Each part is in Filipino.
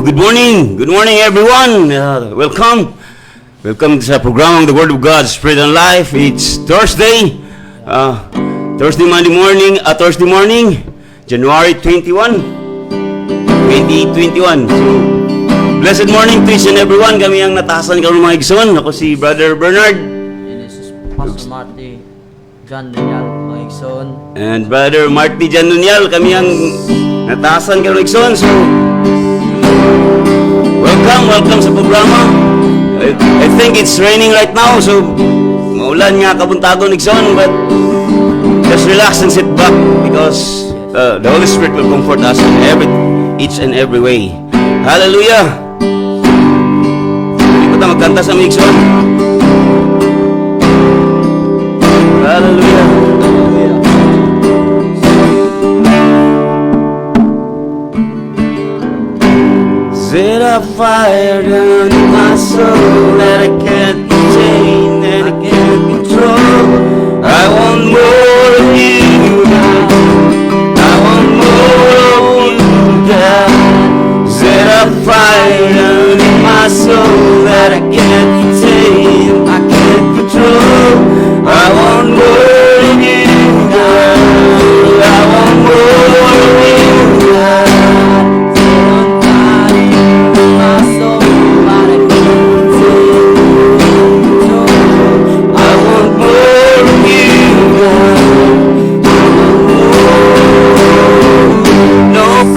Good morning everyone. Welcome sa programang The Word of God, Spirit and Life. It's Thursday, Thursday morning, January 21, 2021. So, blessed morning to each and everyone. Kami ang natasan karon mga igsoon. Ako si Brother Bernard. And this is Pastor Marty John Daniel, mga igsoon. And Brother Marty John Daniel. Kami ang natasan karon mga igsoon. So, welcome sa programa. I think it's raining right now, so maulan nga kabuntagon igsoon, but just relax and sit back because the Holy Spirit will comfort us in each and every way. Hallelujah! Hindi ko ta magkanta sa igsoon. Hallelujah! Set a fire down in my soul that I can't contain and I can't control. I want more of you, God. I want more of you, God. Set a fire down in my soul that I can't contain, I can't control. I want more of you, God. I want more of you, God.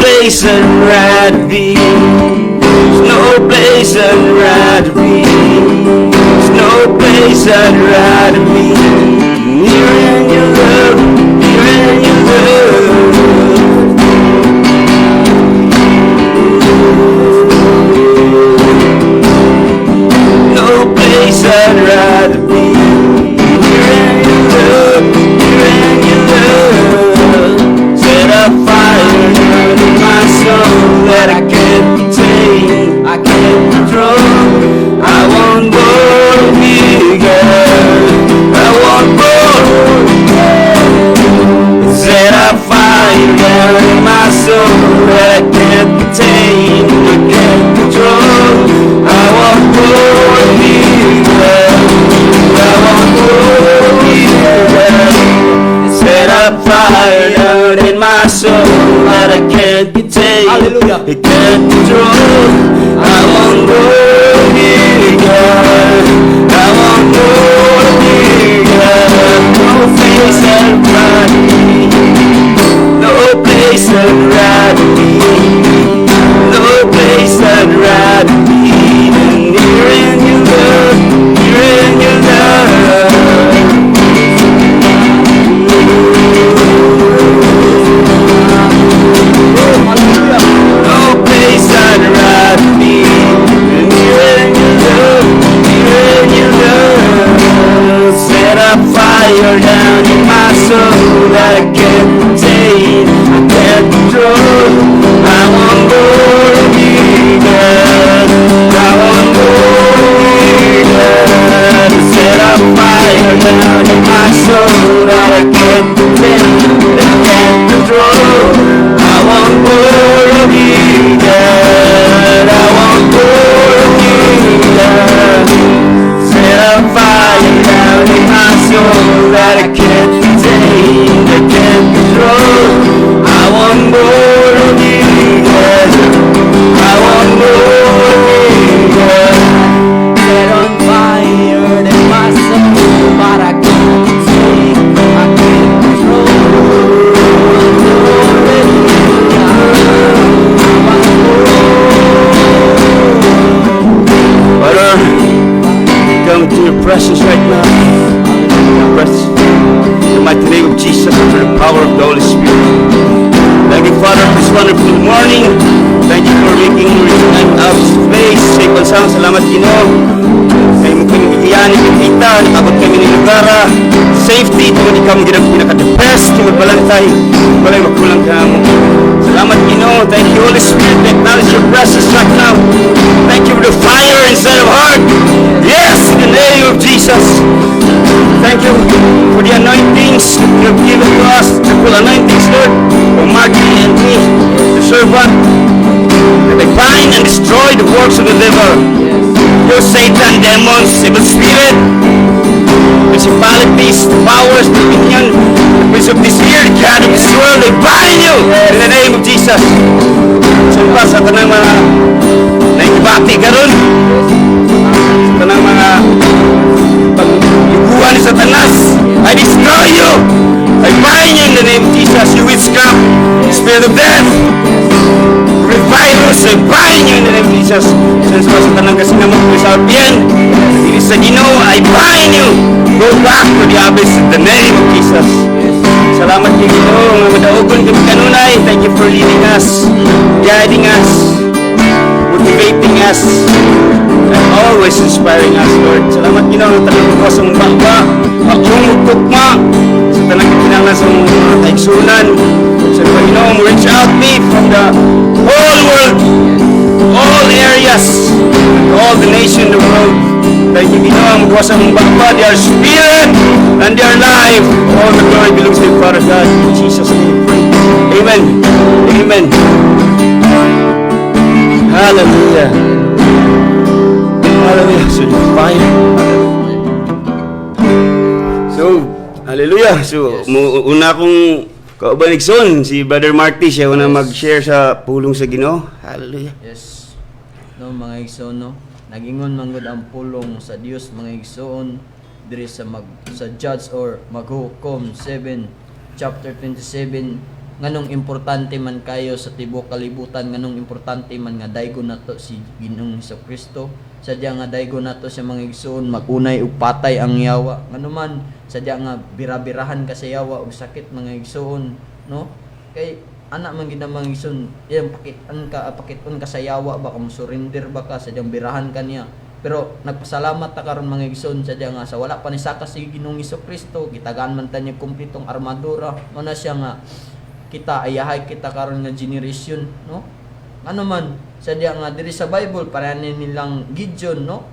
Place I'd rather be. There's no place I'd rather be. There's no place I'd rather be. Here in your love, here in your love. No place I'd rather be. Here in your love, here in your love. Set a fire in my soul that I can't contain, I can't control. I want more of you, God. I want more of you. Set a fire down in my soul that I can't contain, I can't control. I want more of you, God. I want more of you, God. Set a fire down in my soul that I can't contain, Hallelujah. I can't control. I want more of you, God. I want more of you, God. No place I'd rather be. No place I'd rather be. No place I'd rather be than here in your love, here in your love. No place I'd rather be than here in your love, here in your love. Set a fire down in my soul that I can't contain, I can't control. I want more of you, God. I want more of you, God. Set a fire down in my soul that I can't contain, that I can't control. I want more of you, God. I want more of you, God. Set a fire down in my soul that I can't contain, I can't control. I want more of you, God. I want more of you, God. Set on fire in my soul, but I can't contain, I can't control. Father, we come to your presence right now. Presence. In the mighty name of Jesus, through the power of the Holy Spirit. Thank you, Father, for this wonderful morning. Thank you for making me time out of this place. Sa ikon sa salamat Ginoo. Kaya mo kami bigyan ni kita, nakabot kami ni Lugara. Safety, tungod ikaw mo ginag pinaka-the-best, tungod balantay. Walay makulang ka mo. Salamat Ginoo. Thank you, Holy Spirit. We acknowledge your presence right now. Thank you for the fire inside of heart. Yes, in the name of Jesus. Thank you for the anointings that you have given to us, the full anointings, Lord, for Marty and me, the servant, that I bind and destroy evil spirit, principalities, powers, dominion, the prince of this year, God of this world, I bind you in the name of Jesus. Sumpa sa tanang mga naikibati karon, sa tanang mga pag-iguan ni Satanas, I destroy you. I bind you in the name of Jesus. You witchcraft, spirit of death, virus, I bind you in the name of Jesus. Sumpa sa tanang kasinamot ko sa RPN, it is sa Ginoo, I bind you. Go back to the abyss in the name of Jesus. Salamat kay Ginoo nga madaugon kami kanunay. Thank you for leading us, guiding us, motivating us, and always inspiring us, Lord. Salamat Ginoo nga tanang ko sa mong baba, akong magtukma sa tanang kinahanglan sa mga kaigsunan. Sa Ginoo mo reach out me from the whole world, all areas, all the nation, the world. Thank you, Ginoo, ang magawa sa mong baba, their spirit and their life. All the glory belongs to you, Father God. In Jesus' name we pray. Amen. Amen. Hallelujah. Hallelujah. So, fire. So, hallelujah. So, una kong kaubanigson, si Brother Marty, siya una mag-share sa pulong sa Ginoo. Hallelujah. Yes. No, mga igsoon, no? Nagingon manggod ang pulong sa Dios, mga igsoon, diri sa judge or maghukom 7 chapter 27, nganong importante man kayo sa tibuok kalibutan, nganong importante man nga daygo nato si Ginoong Hesukristo. Sadya nga daygo nato sa mga igsoon, magunay ug patay ang yawa. Nganuman sadya nga birabirahan ka sa yawa ug sakit, mga igsoon, no? Kay anak man gid mga igsoon, iyang pakiton ka sa yawa ba, kung surrender ba ka, sadyang birahan ka niya. Pero nagpasalamat ta karon mga igsoon, sadya nga sa wala pa ni saka si Ginoong Hesukristo, gitagaan man ta niya kumpletong armadura. Mao na siya nga kita ayahay kita karon nga generation, no? Ano man sadya nga diri sa Bible para nilang Gideon, no?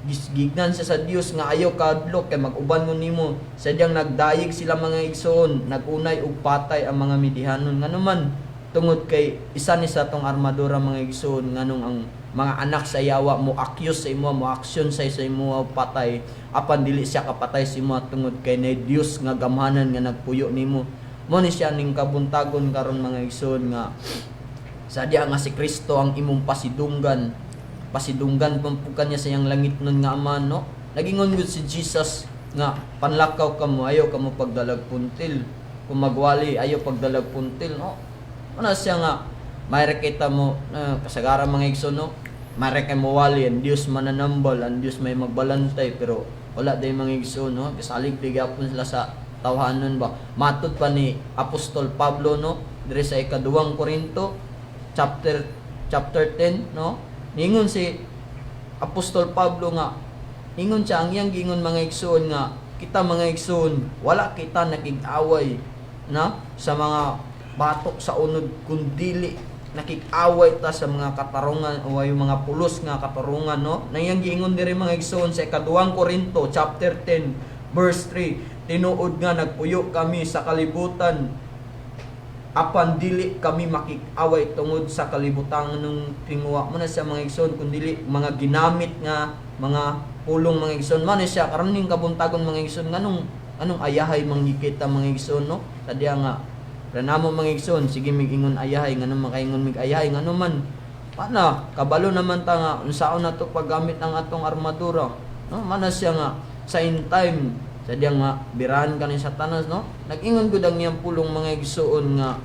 Gignan siya sa Dios nga ayaw kadlok kay mag-uban mo nimo. Sadyang nagdayeg sila mga igsoon, nagunay ug patay ang mga Midianon. Nganuman tungod kay isa ni sa tong armadura mga igsoon, nganong ang mga anak sa yawa mo accuse sa imo, mo action sa imo patay, apan dili siya kapatay sa imo tungod kay na Dios nga gamhanan nga nagpuyo nimo. Mo ni siya ning kabuntagon karon mga igsoon nga sadya nga si Kristo ang imong pasidunggan pampukan niya sa iyang langit nun nga ama, no? Nagingon gud si Jesus nga panlakaw ka mo, ayaw ka mo pagdalag puntil, kung magwali ayaw pagdalag puntil, no? Ano siya nga mayre kita mo kasagaran mga igsoon, no? Mayre kay mo wali ang Dios mananambal, ang Dios may magbalantay, pero wala day mga igsoon, no? Kasalig digapon sila sa tawhanon ba. Matud pa ni Apostol Pablo, no? Diri sa ika-2 Korinto chapter 10, no? Ningon si Apostol Pablo nga, ningon siya ang iyang gingon mga igsoon nga, kita mga igsoon, wala kita nakig-away na sa mga batok sa unod, kundili nakig-away ta sa mga katarungan o yung mga pulos nga katarungan, no? Na iyang gingon diri mga igsoon sa ika-2 Korinto chapter 10 verse 3, tinuod nga nagpuyo kami sa kalibutan, apan dili kami makik-away tungod sa kalibutan ng tinguwa mo na siya mga igsoon, kundi mga ginamit nga mga pulong mga igsoon man siya karon ning kabuntagon mga igsoon, anong ayahay manggikita mga igsoon, no? Sadya nga ranamo mga igsoon, sige migingon ayahay, nganong makaingon mig ayahay, ngano man pana kabalo naman ta nga unsaon nato paggamit ang atong armadura, no? Mana siya nga sa in time sadya nga birahan ka ni Satanas, no? Nag-ingon gud ang iyang pulong mga igsoon nga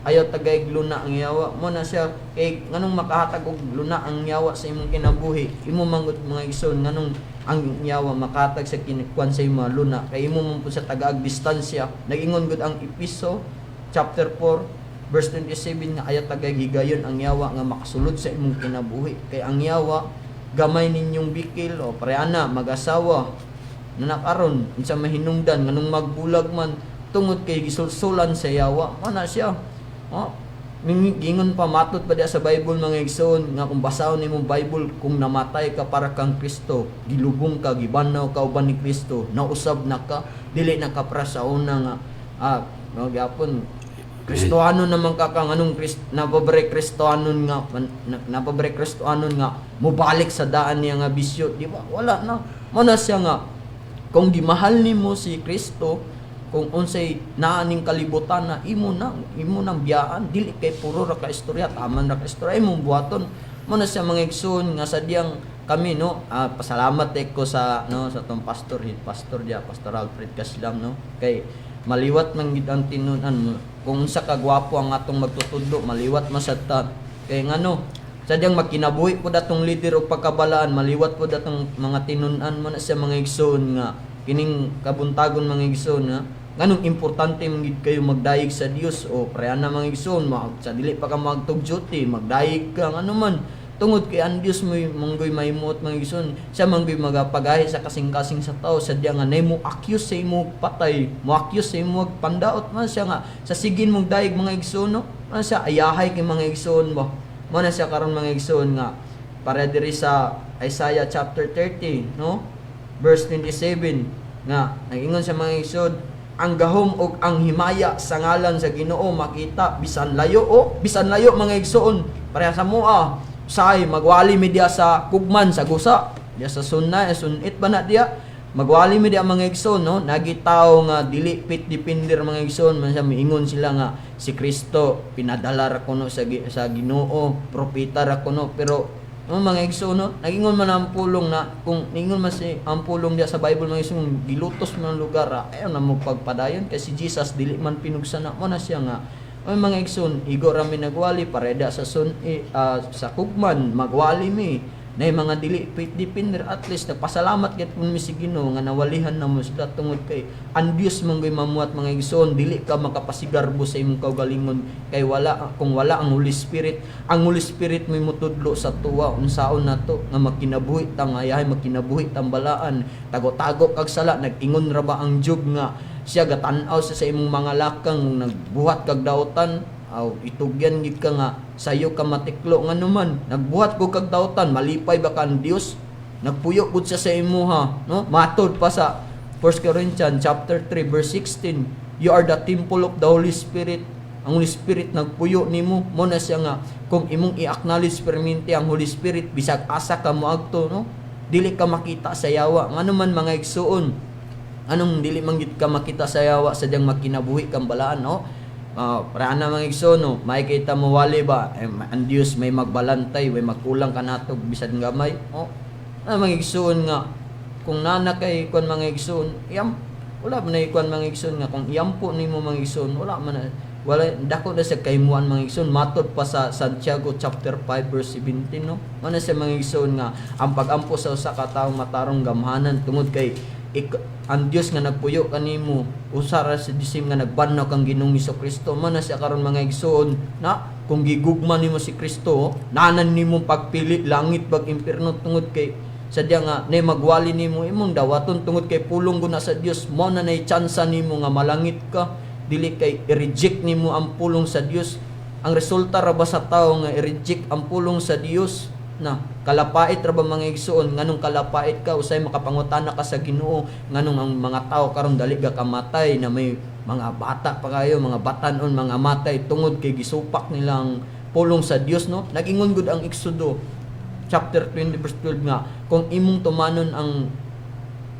ayaw tagay luna ang yawa mo na siya, kay nganong makahatag og luna ang yawa sa imong kinabuhi, imo manggod mga igsoon, nganong ang yawa makahatag sa kinikwan sa imong luna, kay imo man pud sa tagaag distansya. Nag-ingon gud ang Episo chapter 4 verse 27 nga ayaw tagay higayon ang yawa nga makasulod sa imong kinabuhi, kay ang yawa gamay ninyong bikil o pareana mag-asawa na nakaron unsa mahinungdan nganong magbulag man tungod kay gisulsulan sa yawa. Ana siya, gingon pa matud pa diya sa Bible mga igsoon nga kung basahon nimo Bible, kung namatay ka para kang Kristo, gilubong ka, gibanaw ka uban ni Kristo, nausab na ka, dili na ka para sa una nga gyapon Kristohanon naman ka kang anong napabre Kristohanon nga napabre Kristohanon nga mobalik sa daan niya nga bisyo, di ba? Wala na. Mana siya nga kung gimahal nimo si Kristo, kung unsay naaning kalibutan na imo nang biyaan, dili kay puro ra ka istorya, taman ra ka istorya imong buhaton. Mana siya mga igsoon nga sadyang kami no, pasalamat ko sa tong pastor dia, Pastor Alfred Caslam no, kay maliwat man gid ang tinunan mo. Kung unsa ka gwapo ang atong magtutudlo, maliwat masabta. Kay ngano, sadyang magkinabuhi po datong leader o pagkabalaan, maliwat po datong mga tinunan mo na sa mga igsoon nga kining kabuntagon mga igsoon nga nganong importante gid kayo magdayeg sa Dios o preana mga igsoon, sa dili pa ka magtugjuti, magdayeg ka ano man. Tungod kay ang Dios mo manggoy mahimot mga igsoon, siya manggoy magapagahi sa kasing-kasing sa tao, sadya nga nay mo accuse sa imo patay, mo accuse sa imo pandaot man siya nga sa sigin mong daig mga igsoon no, man siya ayahay kay mga igsoon mo. Mo na siya karon mga igsoon nga para diri sa Isaiah chapter 30 no, verse 27 nga nagingon sa mga igsoon, ang gahom ug ang himaya sa ngalan sa Ginoo makita bisan layo mga igsoon pareha sa mua say magwali mi dia sa kugman sa gusa dia sa sunit ba na dia magwali mi dia mga igsoon no, nagitaw nga dili pit depender mga igsoon man siya miingon sila nga si Kristo pinadala ra kuno sa Ginoo, propeta ra kuno, pero mga igsoon no, nagingon man ang pulong na kung ningon man si ang pulong dia sa Bible mga igsoon gilutos man lugar ayo na mo pagpadayon kay si Jesus dili man pinugsa na mo na siya nga ay mga igsoon, igo rami nagwali pareda sa sa kugman magwali mi na mga dili depender, at least nagpasalamat ket kun mi si Ginoo nga nawalihan na mo sila tungod kay ang Dios manggoy mamuat mga igsoon, dili ka makapasigarbo sa imong kaugalingon kay kung wala ang Holy Spirit mo mutudlo sa tuwa unsaon nato nga makinabuhi tang ayahay makinabuhi tang balaan tago-tago kag sala nag-ingon ra ba ang jug nga siya gatan-aw sa imong mga lakang nagbuhat kag daotan aw itugyan gid ka nga sayo ka matiklo nganuman nagbuhat ko kag daotan malipay ba kan Dios nagpuyo pud siya sa imuha no, matod pa sa 1 Corinthians chapter 3 verse 16, you are the temple of the Holy Spirit. Ang Holy Spirit nagpuyo nimo, mo na siya nga kung imong i-acknowledge perminti ang Holy Spirit bisag asa ka moadto no, dili ka makita sa yawa nganuman mga igsoon. Anong dili man gid ka makita sa yawa sadyang makinabuhi kang balaan no. Para na mga igsoon no, makikita mo wali ba ang Dios may magbalantay, way magkulang ka natog bisan gamay. Mga igsoon nga kung nana kay kon mga igsoon, wala man na ikuan mga igsoon nga kung iyampo nimo mga igsoon, wala dako na sa kaymuan mga igsoon. Matod pa sa Santiago chapter 5 verse 17 no. Mana sa mga igsoon nga ang pagampo sa usa ka tawo matarong gamhanan tungod kay ang Dios nga nagpuyo kanimo usara sa disim nga nagbannaw kang Ginoong Kristo. Man na siya karon mga igsoon na kung gigugma nimo si Kristo nanan nimo pagpili langit bag impierno tungod kay sadya nga nay magwali nimo imong dawaton tungod kay pulong guna sa Dios mo na nay tsansa nimo nga malangit ka, dili kay i-reject nimo ang pulong sa Dios. Ang resulta ra ba sa tawo nga i-reject ang pulong sa Dios na kalapait ra ba mga igsoon, nganong kalapait ka usay makapangutana ka sa Ginoo nganong ang mga tao karon dali ga kamatay na may mga bata pa kayo, mga batanon, mga matay tungod kay gisupak nilang pulong sa Dios no. Nagingon gud ang Exodo chapter 20 verse 12 nga kung imong tumanon ang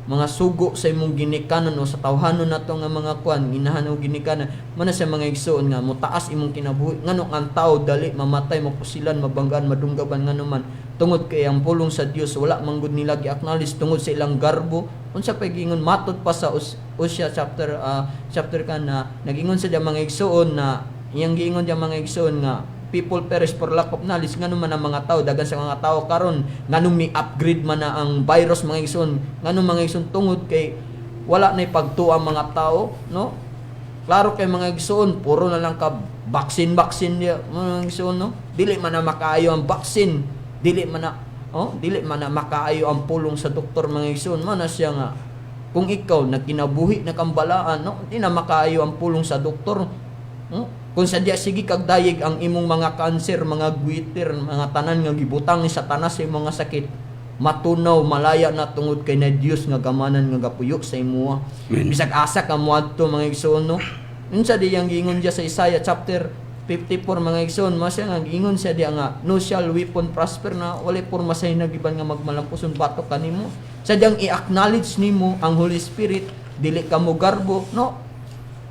mga sugo sa imong ginikanan o sa tawhanon nato nga mga kuan inahan o ginikanan man sa mga igsoon nga motaas imong kinabuhi nganong ang tao dali mamatay, mapusilan, mabanggaan, madunggaban nganuman tungod kay ang pulong sa Dios wala man gud nila gi-acknowledge tungod sa ilang garbo. Unsa pa gingon matod pa sa Hosea chapter na nagingon sa mga igsoon na iyang giingon diya mga igsoon nga people perish for lack of knowledge. Ngano man ang mga tao, dagan sa mga tao karon nganong mi-upgrade man na ang virus mga igsoon, nganong mga igsoon tungod kay wala na pagtuo ang mga tao no. Klaro kay mga igsoon puro na lang ka vaccine dia mga igsoon no, dili man na makaayo ang vaccine, dili man na makaayo ang pulong sa doktor mga igsoon. Man na siya nga kung ikaw nagkinabuhi na kambalaan no, di na makaayo ang pulong sa doktor no? Kung sadya sige kag dayeg ang imong mga cancer, mga guiter, mga tanan nga gibutang ni Satanas sa imong mga sakit, matunaw malaya na tungod kay na Dios nga gamanan nga gapuyok sa imo. Bisag asa ka moadto mga igsoon no. Unsa di yang giingon diya sa Isaiah chapter 54 mga igsoon, masya nga giingon siya diya nga no shall weapon prosper na wala porma sa nagiban nga magmalampuson batok kanimo. Sa diyang i-acknowledge nimo ang Holy Spirit, dili ka mo garbo, no?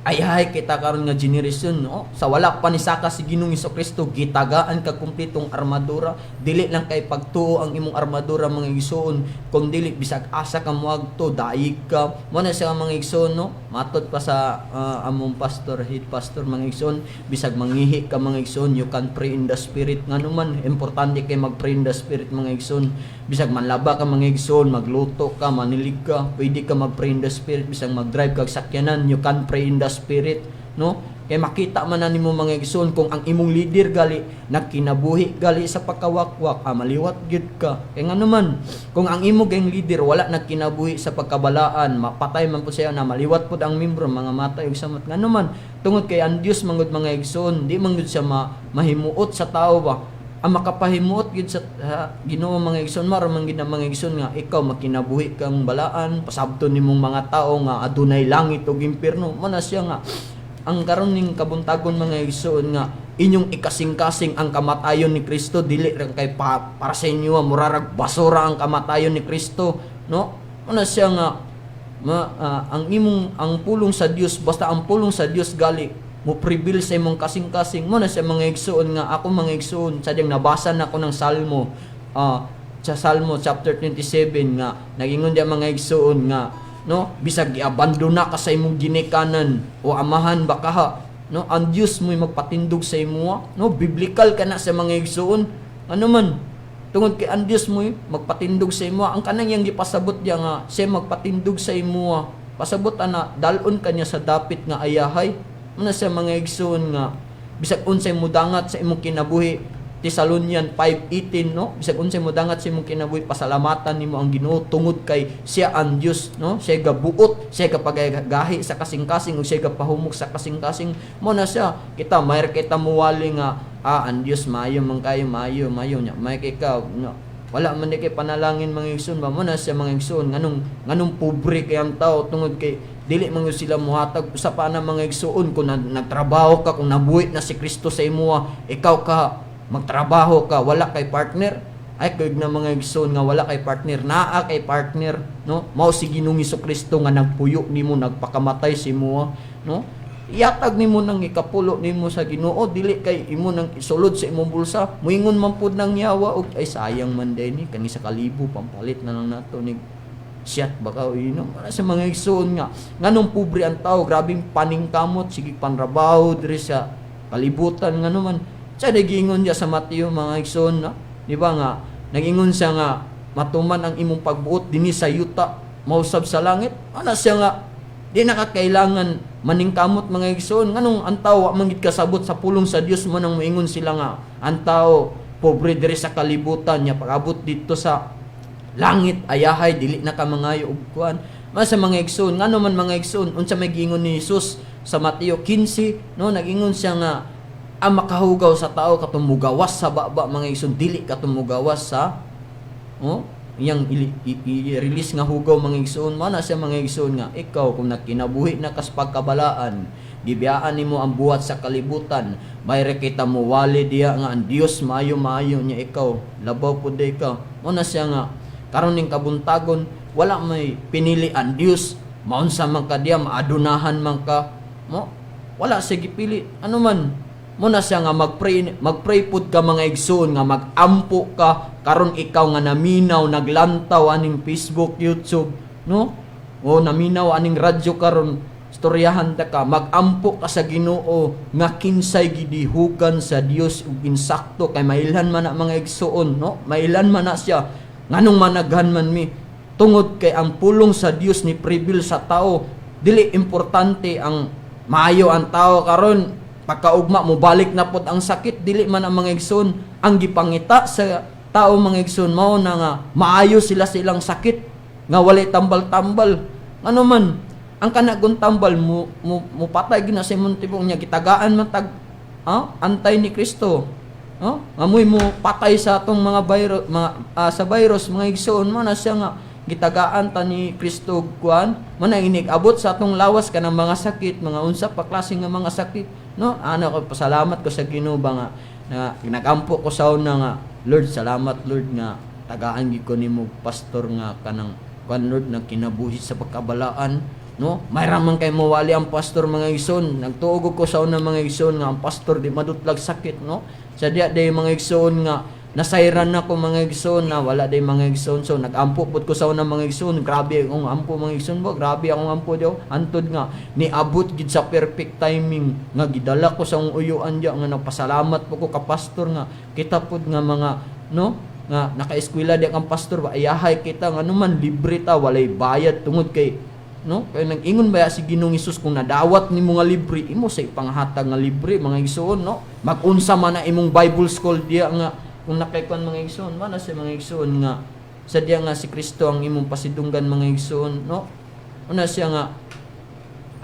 Ay kita karon nga generation, no? Sa wala pa ni saka si Ginoong Hesukristo, gitagaan ka kumpletong armadura, dili lang kay pagtuo ang imong armadura mga igsoon, kung dili bisag asa ka moagto, daig ka. Mo na siya mga igsoon, no? Matud pa sa among pastor, head pastor mga igsoon, bisag mangihi ka mga igsoon, you can pray in the spirit. Ngano man importante kay mag-pray in the spirit mga igsoon. Bisag manlaba ka mga igsoon, magluto ka, manilig ka, pwede ka mag-pray in the spirit. Bisag mag-drive kag sakyanan, you can pray in the spirit, no? Kay makita man na nimo mga igsoon kung ang imong leader gali nagkinabuhi gali sa pagkawakwak, maliwat gyud ka. Kay ngano man kung ang imo gang leader wala nagkinabuhi sa pagkabalaan, mapatay man po siya na maliwat pud ang membro, mga matay ug samot. Ngano man tungod kay ang Dios mangud mga igsoon, di man gud siya mahimuot sa tao ba. Ang makapahimuot gid sa Ginoo mga igsoon, maro man gid ang mga igsoon nga ikaw makinabuhi kang balaan, pasabton nimong mga tao nga adunay langit ug impierno. Mo na siya nga ang karon ning kabuntagon mga igsoon nga inyong ikasing-kasing ang kamatayon ni Kristo, dili ra kay para sa inyo murarag basura ang kamatayon ni Kristo, no? Mo na siya nga ang pulong sa Dios, basta ang pulong sa Dios gali mo prevail sa imong kasing-kasing. Mo na siya mga igsoon nga ako mga igsoon sadyang nabasa na ko ng Salmo, sa Salmo chapter 27 nga nagingon diya mga igsoon nga, no, bisag giabandona ka sa imong ginikanan o amahan baka ha, no, ang Dios mo'y magpatindog sa imo, no, biblical ka na sa mga igsoon. Ano man tungod kay ang Dios mo'y magpatindog sa imo, ang kanang yang gipasabot diya nga siya magpatindog sa imo, pasabot ana dalon kanya sa dapit nga ayahay. Ano sa mga igsoon nga bisag unsay mudangat sa imong kinabuhi, Thessalonian 5:18, no, bisag unsay mudangat sa imong kinabuhi, pasalamatan nimo ang Ginoo tungod kay siya ang Dios, no, siya gabuot, siya kapagagahi sa kasing-kasing ug siya gapahumok sa kasing-kasing. Mo na siya kita mayr kita muwali nga ang Dios maayo man kayo, maayo nya may ikaw, no, wala man di kay panalangin mga igsoon ba. Mo na siya mga igsoon nganong pobre kay ang tao tungod kay dili man sila muhatag sa pana mga igsoon. Kung nagtrabaho ka, kung nabuhi na si Kristo sa imo, ikaw ka magtrabaho ka, wala kay partner, ay kag na mga igsoon nga wala kay partner, naa kay partner, no, mao si Ginoong Hesukristo nga nagpuyo nimo, nagpakamatay sa imo, no, iatag nimo nang ikapulo nimo sa Ginoo, dili kay imo nang isulod sa imong bulsa. Muingon man pud nang yawa og ay sayang man din ni kani sa kalibo pampalit na lang nato ni siyat baka inom. Para sa mga igsoon nga nganong pobre ang tao, grabing paningkamot, sige panrabaho diri sa kalibutan ngano man. Sa nagingon diya sa Mateo mga igsoon, no? Di ba nga nagingon siya nga matuman ang imong pagbuot dinhi sa yuta mausab sa langit. Ana siya nga di nakakailangan maningkamot mga igsoon. Nganong ang tao wa man gid kasabot sa pulong sa Dios, man ang moingon sila nga ang tao pobre diri sa kalibutan nya pag-abot dito sa langit ayahay dili na ka mangayo og kuan. Sa mga igsoon ngano man mga igsoon unsa may giingon ni Jesus sa Mateo 15, no, nagingon siya nga ang makahugaw sa tao katong mugawas sa baba mga igsoon, dili katong mugawas sa yang i-release nga hugaw mga igsoon. Mana siya mga igsoon nga ikaw kung nakinabuhi na kas pagkabalaan, gibiyaan nimo ang buhat sa kalibutan, mayre kita mo wali diya nga ang Dios maayo-maayo niya ikaw, labaw pud ikaw. Mana siya nga karon ning kabuntagon wala may pinili ang Dios, maunsa man ka diya, maadunahan man ka, mo wala sa gipili ano man. Mo na siya nga magpray pud ka mga igsoon nga magampo ka karon ikaw nga naminaw naglantaw aning Facebook, YouTube, no, o naminaw aning radyo karon istoryahan ta ka, magampo ka sa Ginoo nga kinsay gidihugan sa Dios ug insakto kay mailhan man na mga igsoon, no, mailhan man na siya nganong managhan man mi tungod kay ang pulong sa Dios ni prevail sa tao. Dili importante ang maayo ang tao karon, pagkaugma mo balik na pod ang sakit, dili man ang mga igsoon. Ang gipangita sa tao mga igsoon mao na nga maayo sila sa ilang sakit nga walay tambal-tambal. Ano man ang kanagon tambal mo patay gina sa imong tibok niya gitagaan man tag antay ni Kristo. Amoy mo patay sa atong mga virus, sa virus mga igsoon. Mo na siya nga gitagaan ta ni Kristo og kuan manahinig abot sa atong lawas kanang mga sakit, mga unsa pa klase nga mga sakit, no? Ano ko pasalamat ko sa Ginoo ba nga na nagampo ko sa una nga Lord, salamat Lord nga tagaan gid ko nimo pastor nga kanang kuan Lord na kinabuhi sa pagkabalaan, no? Mayra man kay mawali ang pastor mga igsoon. Nagtuog ko sa una mga igsoon nga ang pastor di madutlag sakit, no? Sa diya day mga igsoon nga nasayran na ko mga igsoon na wala day mga igsoon. So nagampo pud ko sa una mga igsoon. Grabe akong ampo mga igsoon bo. Grabe akong ampo daw. Antod nga niabot gid sa perfect timing nga gidala ko sa uyuan diya nga nagpasalamat po ko ka pastor nga kita pud nga mga, no? Nga naka-eskwela di kang pastor ba ayahay kita nga naman libre ta walay bayad tungod kay, no? Kay nag-ingon ba si Ginoong Hesus kung nadawat nimo nga libre imo sa ipanghatag nga libre mga igsoon, no? Mag-unsa man na imong Bible school diya nga kung nakaykuan mga igsoon man sa mga igsoon nga sa diya nga si Kristo ang imong pasidunggan mga igsoon, no? Una siya nga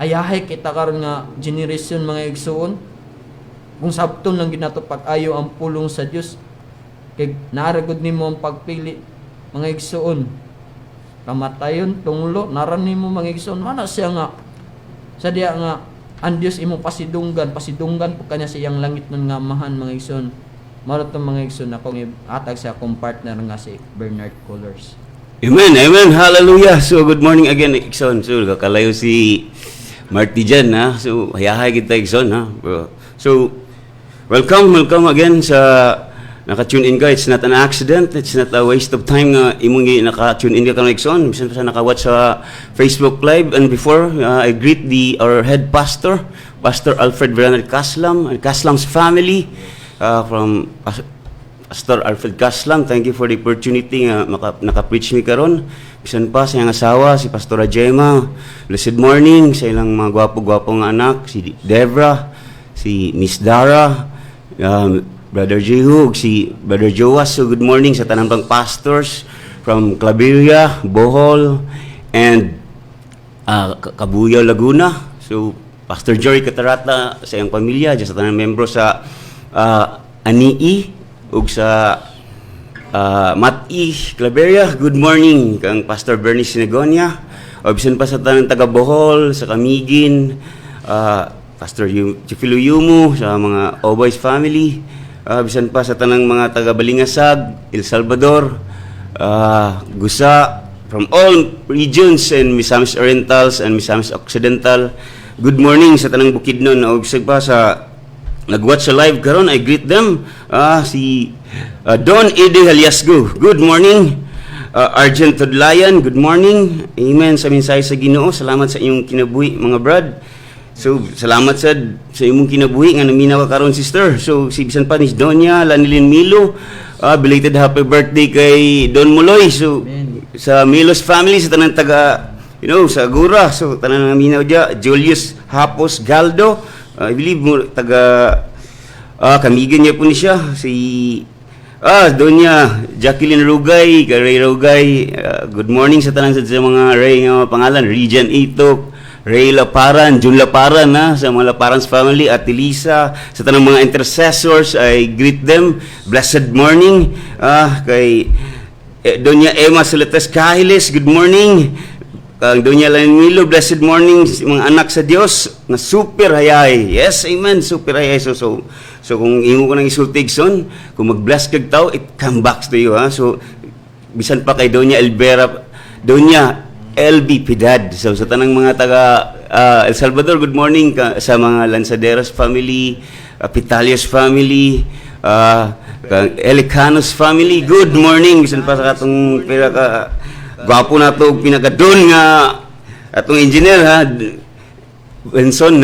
ayahay kita karon nga generation mga igsoon kung sabton lang ginato pag-ayo ang pulong sa Dios kay naragod nimo ang pagpili mga igsoon kamatayon tunglo naran nimo mga igsoon mana siya nga sa diya nga ang Dios imong pasidunggan po kanya sa iyang langit nun nga amahan mga igsoon mao to mga igsoon akong atag sa akong partner nga si Bernard Colors. Amen, amen, hallelujah. So good morning again igsoon. So kakalayo si Marty dyan, ha? So hayahay kita igsoon, ha? So welcome again sa naka-tune in ka. It's not an accident. It's not a waste of time nga imong naka-tune in ka kanang igsoon. Bisan pa sa naka-watch sa Facebook Live. And before, I greet our head pastor, Pastor Alfred Bernard Caslam, and Caslam's family, from Pastor Alfred Caslam. Thank you for the opportunity nga naka-preach mi karon. Bisan pa sa iyang asawa, si Pastora Gemma. Blessed morning sa ilang mga gwapo-gwapo nga anak, si Debra, si Miss Dara, Brother Jehug, si Brother Joas. So good morning sa tanang pang pastors from Claveria, Bohol, and Cabuyao, Laguna. So Pastor Jory Catarata sa iyang pamilya, sa tanang membro sa Anii ug sa Mati, Claveria. Good morning kang Pastor Bernie Sinegonia. O bisan pa sa tanang taga Bohol, sa Camiguin, Pastor Chifilo Yumu, sa mga Oboys family. Bisan pa sa tanang mga taga Balingasag, El Salvador, Gusa, from all regions and Misamis Orientals and Misamis Occidental. Good morning sa tanang Bukidnon. O bisan pa sa nag-watch sa live karon, I greet them. Si Don Ede Haliasgo, good morning. Argent Tudlayan, good morning. Amen sa mensahe sa Ginoo. Salamat sa inyong kinabuhi mga brad. So, salamat sa imong kinabuhi nga naminaw ka karon sister. So, si bisan pa ni Donya Lanilin Milo, belated happy birthday kay Don Muloy. So, sa Milo's family, sa tanang taga, sa Agura. So, tanang naminaw dia, Julius Hapos Galdo. I believe mo taga Kamigan niya po ni siya. Si Donya Jacqueline Rugay, kay Ray Rugay. Good morning sa tanang sa mga Ray nga pangalan, Region Itok, Ray Laparan, Jun Laparan, sa mga Laparan's family, at Elisa, sa tanang mga intercessors, I greet them. Blessed morning. Kay Donya Emma Soletes Cahiles, good morning. Kang Donya Lanilo, blessed morning. Mga anak sa Dios na super hayay. Yes, amen, super hayay. So kung imo ko nang isultig son, kung mag-bless kag tao, it come back to you, ha. So bisan pa kay Donya Elvera, Donya LB Piedad. So sa tanang mga taga El Salvador, good morning sa mga Lanzaderas family, Pitalios family, Elicanos family, good morning. Bisan pa sa katong pinaka gwapo na to, pinakadon nga atong engineer, ha, Benson,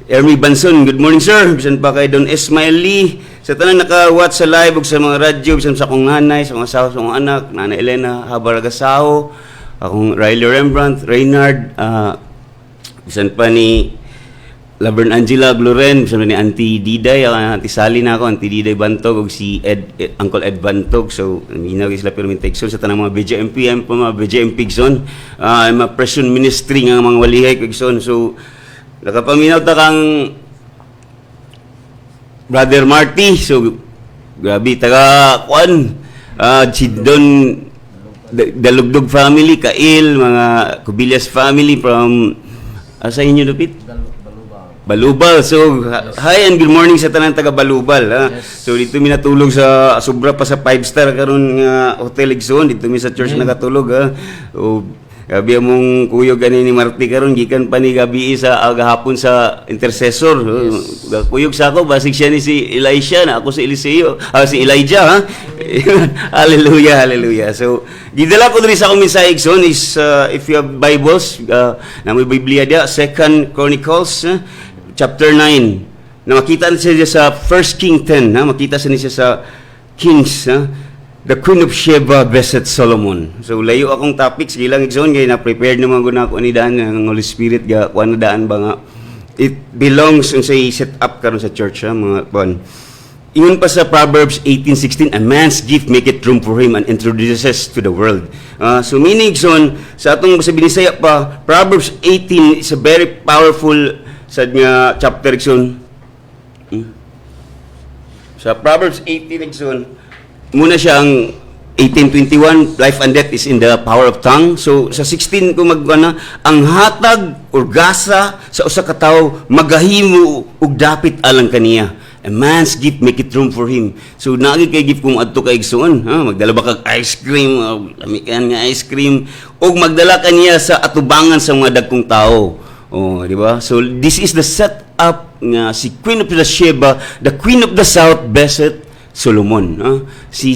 Ermi Banson, good morning sir. Bisan pa kay Don Ismail Lee, sa tanang naka-watch sa live ug sa mga radyo, bisan sa akong nanay, sa mga asawa, sa mga anak, Nana Elena Habaragasaho, akong Riley Rembrandt, Reynard, bisan pa ni Laverne Angela Gloren, bisan pa ni Auntie Diday, Auntie Sally na ako, Auntie Diday Bantog, ug si Uncle Ed Bantog. So, minaw sila pero mintegson sa tanang mga BJMP, mga BJMP gson, mga Presyon Ministry nga mga walihay gson. So, nakapaminaw ta kang Brother Marty. So, grabe, taga, si Don the Lugdog family, Kail, mga Cubillas family from sa inyo Lupit? Balubal. So, hi and good morning sa tanang taga Balubal. Ha? Yes. So, dito mi natulog sa sobra pa sa 5-star karon nga Hotel Igsoon. Dito mi sa church nakatulog. Ha? So, gabi among kuyog ani ni Marty karon gikan pa ni gabi sa gahapon sa intercessor. Yes. Kuyog sa ako basig siya ni si Elisha na ako si Eliseo, si Elijah ha. Hallelujah, hallelujah. So gidala ko diri sa akong mensahe Igsoon is if you have Bibles, na may Biblia dia, 2 Chronicles chapter 9. Na makita niya sa 1 King 10, ha? Makita niya sa Kings, ha? The Queen of Sheba bested Solomon. So layo akong topic sige lang Igsoon kay na prepared naman gud nako ni daan ng Holy Spirit ga kuan na daan ba nga it belongs unsay set up karon sa church ha mga kuan. Ingon pa sa Proverbs 18:16, a man's gift maketh room for him and introduces to the world. So meaning Igsoon sa atong sa binisaya pa Proverbs 18 is a very powerful sa nga chapter Igsoon. Sa Proverbs 18 Igsoon muna siya ang 18:21, life and death is in the power of tongue. So sa 16 ko magana ang hatag or gasa sa usa ka tawo magahimo og dapit alang kaniya. A man's gift make it room for him. So naagi kay gift kung adto kay Igsoon, ha, magdala ba kag ice cream, lamikan nga ice cream og magdala kaniya sa atubangan sa mga dagkong tawo. Oh, di ba? So this is the setup nga si Queen of the Sheba, the Queen of the South, blessed Solomon. Si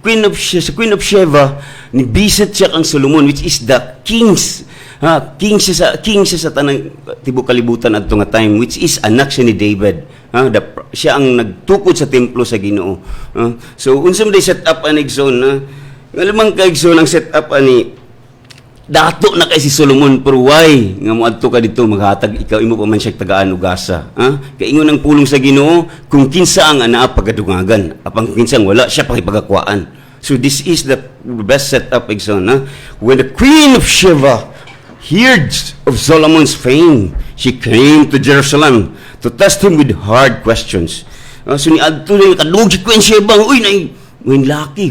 Queen of Sheba ni bisit siya kang Solomon which is the kings. King siya sa tanang tibok kalibutan adto nga time which is anak siya ni David. Siya ang nagtukod sa templo sa Ginoo. So unsa man set up ani Igsoon ngalamang kay Igsoon ang set up ani dato na kay si Solomon pero why nga moadto ka dito maghatag ikaw imo pa man siya tagaan og gasa kay ingon ang pulong sa Ginoo kung kinsa ang anaa pagadungagan apang kinsa wala siya pakipagakwaan. So this is the best setup Igsoon when the Queen of Sheba heard of Solomon's fame she came to Jerusalem to test him with hard questions. So ni adto ni kadug si Queen Sheba uy nay when lucky,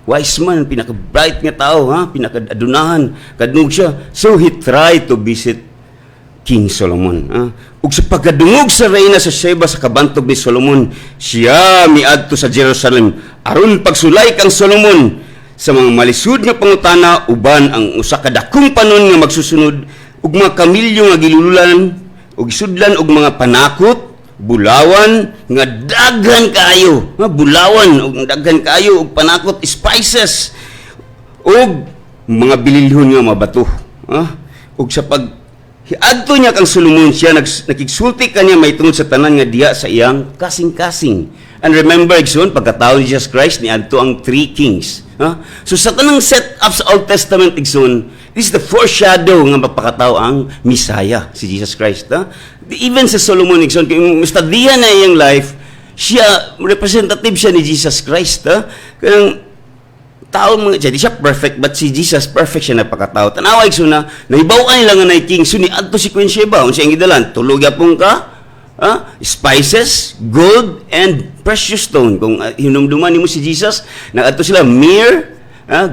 wise man, pinaka-bright nga tao, pinaka-adunahan, kadungog siya. So he tried to visit King Solomon. Ug sa pagkadungog sa reyna sa Sheba sa kabantog ni Solomon, siya miadto sa Jerusalem. Aron pagsulay kang Solomon sa mga malisud nga pangutana, uban ang usa ka dakong panon nga magsusunod, ug mga kamilyo nga gilululan, ug isudlan og mga panakot, bulawan nga daghan kayo bulawan ug daghan kayo ug panakot spices ug mga bililhon nga mabato ug sa pag hiadto niya kang Solomon siya nakigsulti kaniya may tungod sa tanan nga diya sa iyang kasing-kasing. And remember Igsoon pagkatao ni Jesus Christ niadto ang 3 kings. So sa tanang set up sa Old Testament Igsoon, this is the foreshadow nga mapakatao ang Messiah si Jesus Christ. Even sa Solomon Igsoon kung mustadihan na iyang life, siya representative siya ni Jesus Christ. Kaya tao mga siya perfect but si Jesus perfect siya napakatao. Tanawa Igsoon na nahibaw-an lang nga na king so ni adto si Queen Sheba unsa ang gidalan tulog yapon ka spices, gold, and precious stone. Kung hinumduman nimo si Jesus, nag-adto sila myrrh,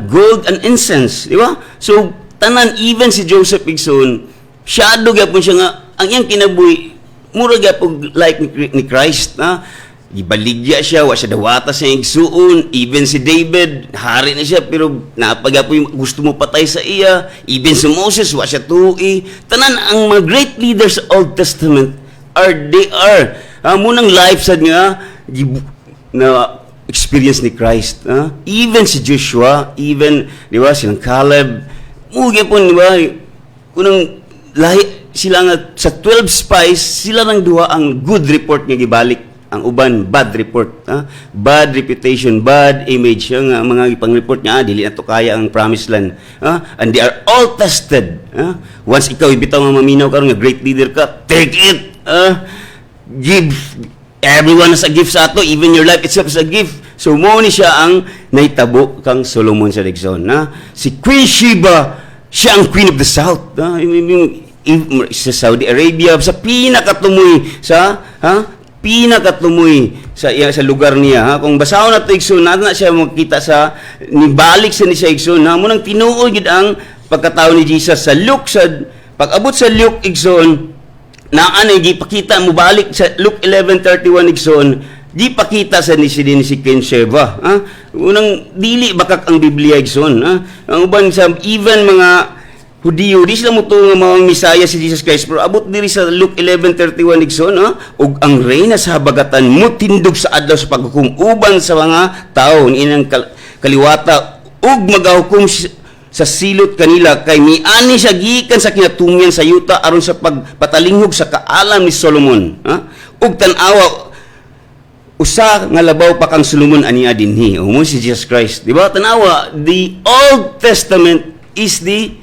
gold, and incense. Di ba? So, tanan, even si Joseph Igsoon, shadow gyapon siya nga, ang iyang kinabuhi, mura gyapon like ni Christ. Ibaligya siya, wa siya dawata sa Igsoon. Even si David, hari na siya, pero napagyapoy gusto mo patay sa iya. Even si Moses, wa siya tuwi. Tanan, ang mga great leaders sa Old Testament, they are munang life sad nga na experience ni Christ. Even si Joshua, even di ba silang Caleb, mugi po di ba kunang lahi sila nga sa 12 spies sila nang duha ang good report nga gibalik, ang uban bad report, bad reputation, bad image nga mga ipang-report nga dili na to kaya ang promised land. And they are all tested. Once ikaw ibitaw nga maminaw karon nga great leader ka, take it. Give everyone as a gift sa ato, even your life itself is a gift. So mo ni siya ang naitabo kang Solomon sa Igsoon. Si Queen Sheba, siya ang Queen of the South. Sa Saudi Arabia, sa pinakatumoy sa pinakatumoy sa lugar niya, ha? Kung basahon nato igsoon na siya makita sa nibalik sa ni siya igsoon, na mo nang tinuod gid ang pagkatao ni Jesus sa Luke, sa pag-abot sa Luke igsoon, na anay gipakita mo balik sa Luke 11:31 igsoon, gipakita sa ni si King Sheba, ha? Unang dili bakak ang Biblia igsoon, ha? Ang uban sa even mga Hudiyo, di sila mo nga mga Misaya si Jesus Christ, pero abot diri sa Luke 11:31 igsoon, ha? Ug ang reyna sa habagatan mo tindog sa adlaw sa paghukom uban sa mga tawo inang kaliwata ug magahukom sa silot kanila kay miani siya gikan sa kinatungyan sa yuta aron sa pagpatalinghog sa kaalam ni Solomon, ha? Ug tan-awa usa nga labaw pa kang Solomon ania dinhi, mo si Jesus Christ, di ba? Tanawa, the Old Testament is the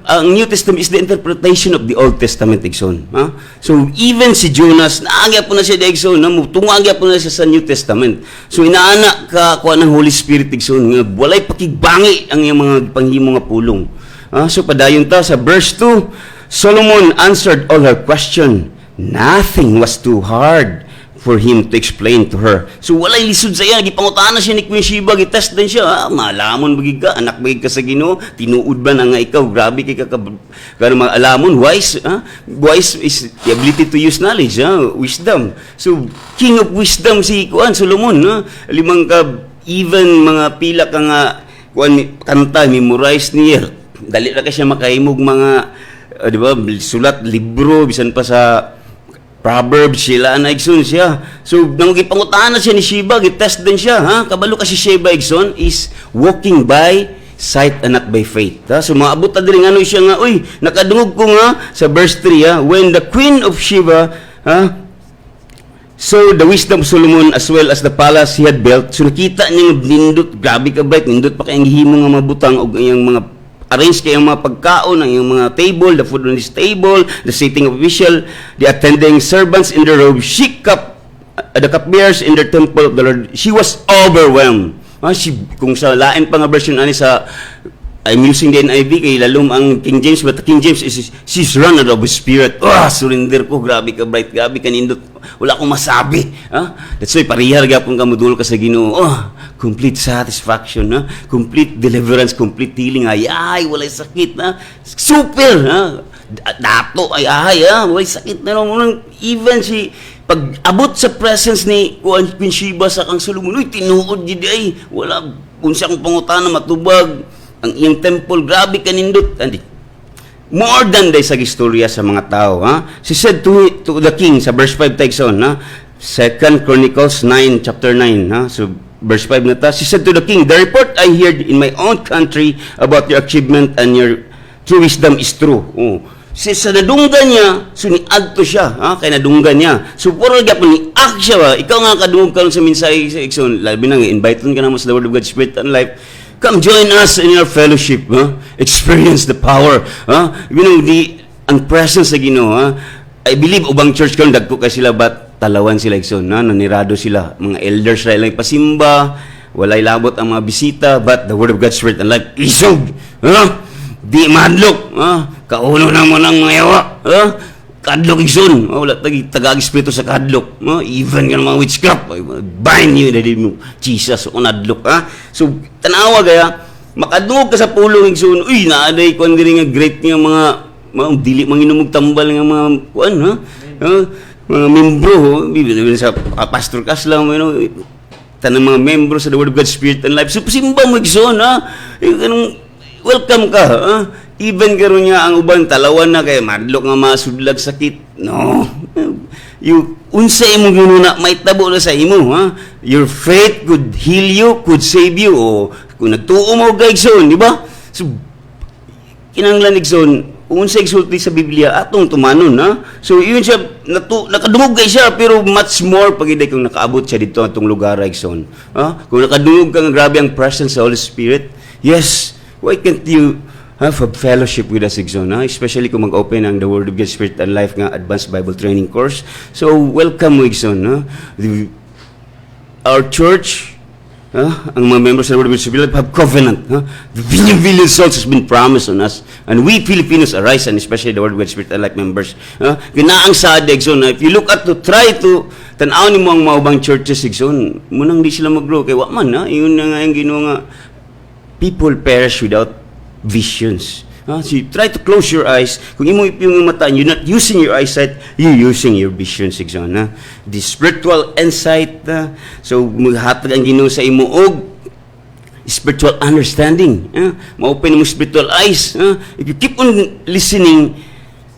ang New Testament is the interpretation of the Old Testament, igsoon, ha? So even si Jonas naagya po na siya igsoon, tungagya po na siya sa New Testament. So inaana ka kuha ng Holy Spirit igsoon nga walay pakigbangi ang iyang mga panghimo nga pulong, ha? So padayon ta sa verse 2, Solomon answered all her question. Nothing was too hard for him to explain to her. So walay lisod sa iya, gipangutana siya ni Queen Sheba, gitest din siya, maalamon bagig ka, anak bagig ka sa Ginoo, tinuod ba na nga ikaw, grabe kay ka kano maalamon, wise, ha? Wise is the ability to use knowledge, ha? Wisdom. So king of wisdom si Solomon, ha? Limang ka even mga pila ka nga kanta memorize niya. Dali ra ka siya makahimog mga di ba, sulat libro bisan pa sa Proverbs sila na igsoon siya. So nang gipangutanan siya ni Sheba, gitest din siya, ha? Kabalo kasi Sheba igsoon is walking by sight and not by faith. Ha? So maabot ta diri ngano siya nga, uy, nakadungog ko nga sa verse 3, ha? When the queen of Sheba, ha, so the wisdom of Solomon as well as the palace he had built, so nakita niya nga nindot, grabe ka bright, nindot pa kay ang gihimo nga mabutang og iyang mga arrange kay ang mga pagkaon, ang iyong mga table, the food on his table, the sitting official, the attending servants in the robe, the cupbearers in the temple of the Lord. She was overwhelmed. Kung sa lain pa nga version ani sa I'm using the NIV kay lalom ang King James, but the King James is she's run out of spirit. Surrender ko, grabe ka bright, grabe ka nindot. Wala akong masabi. That's why parihar gyapon ka modul ka sa Ginoo. Complete satisfaction, ha? Complete deliverance, complete healing. Ay, walay sakit, na. Super, ha? Dato ay walay sakit na naman. Even si pag abot sa presence ni Queen Sheba sa kang Solomon, uy, tinuod gid ay wala unsa kong pangutana matubag ang iyang temple, grabe kanindot. More than day sa istorya sa mga tao, ha? She said to the king sa verse 5 taigson, ha? 2 Chronicles 9 chapter 9, ha? So verse 5 na ta, she said to the king, the report I heard in my own country about your achievement and your true wisdom is true. Sa nadunggan niya, so niadto siya, ha? Kaya nadunggan niya. So puro gyapon ni ak siya ba? Ikaw nga kadungog ka sa mensahe sa igsoon, labi na nga invite ka na mo sa the word of God, spirit and life. Come join us in our fellowship, huh? Experience the power, huh? You know, ang presence sa Ginoo, huh? I believe ubang church karon dagko kay sila but talawan sila igsoon, na nanirado sila, mga elders ra lang pasimba, walay labot ang mga bisita, but the word of God, spirit and life isog, huh? Di madlok, huh? Kauno na mo ng mga yawa, huh? Kadlok igsoon, wala tagag espiritu sa kadlok, even kan mga witchcraft, bind you na di mo Jesus o nadlok, ha? So tanawa gaya makadungog ka sa pulong igsoon, uy naaday kuan diri nga great nga mga dili manginumog tambal nga mga kuan, ha? Mga membro, bibili sa pastor kas lang, tanang mga membro sa the word of God, spirit and life. So pasimba mo igsoon, ha? Welcome ka, ha? Even karon nga ang uban talawan na kay madlok nga masudlag sakit. No. You unsa imong ginuna maitabo na sa imo, ha? Your faith could heal you, could save you, o kung nagtuo mo gaigson, di ba? So kinahanglan igsoon unsa igsulti sa Biblia atong tumanon, ha? So yun siya nakadungog kay siya pero much more pagiday kung nakaabot siya dito atong lugar igsoon, ha? Kung nakadungog ka nga grabe ang presence sa Holy Spirit, yes, why can't you have a fellowship with us, igsoon, especially kung mag-open ang The Word of God, Spirit and Life nga Advanced Bible Training Course. So welcome mo igsoon, Our church, Ang mga members of the World Wide have covenant. The billion souls has been promised on us. And we Filipinos arise, and especially the World Wide Spirit and Life members. Ginaang sa Igsoon. If you look at to try to tanaw ni mo ang maubang churches Igsoon, munang di sila mag-grow. Kaya waman, yun na nga yung ginawa nga, people perish without visions. So you try to close your eyes. Kung imo yung mata, you're not using your eyesight, you're using your visions. The spiritual insight. So maghatag ang Ginoo sa imo og spiritual understanding. Ma-open mo spiritual eyes. If you keep on listening,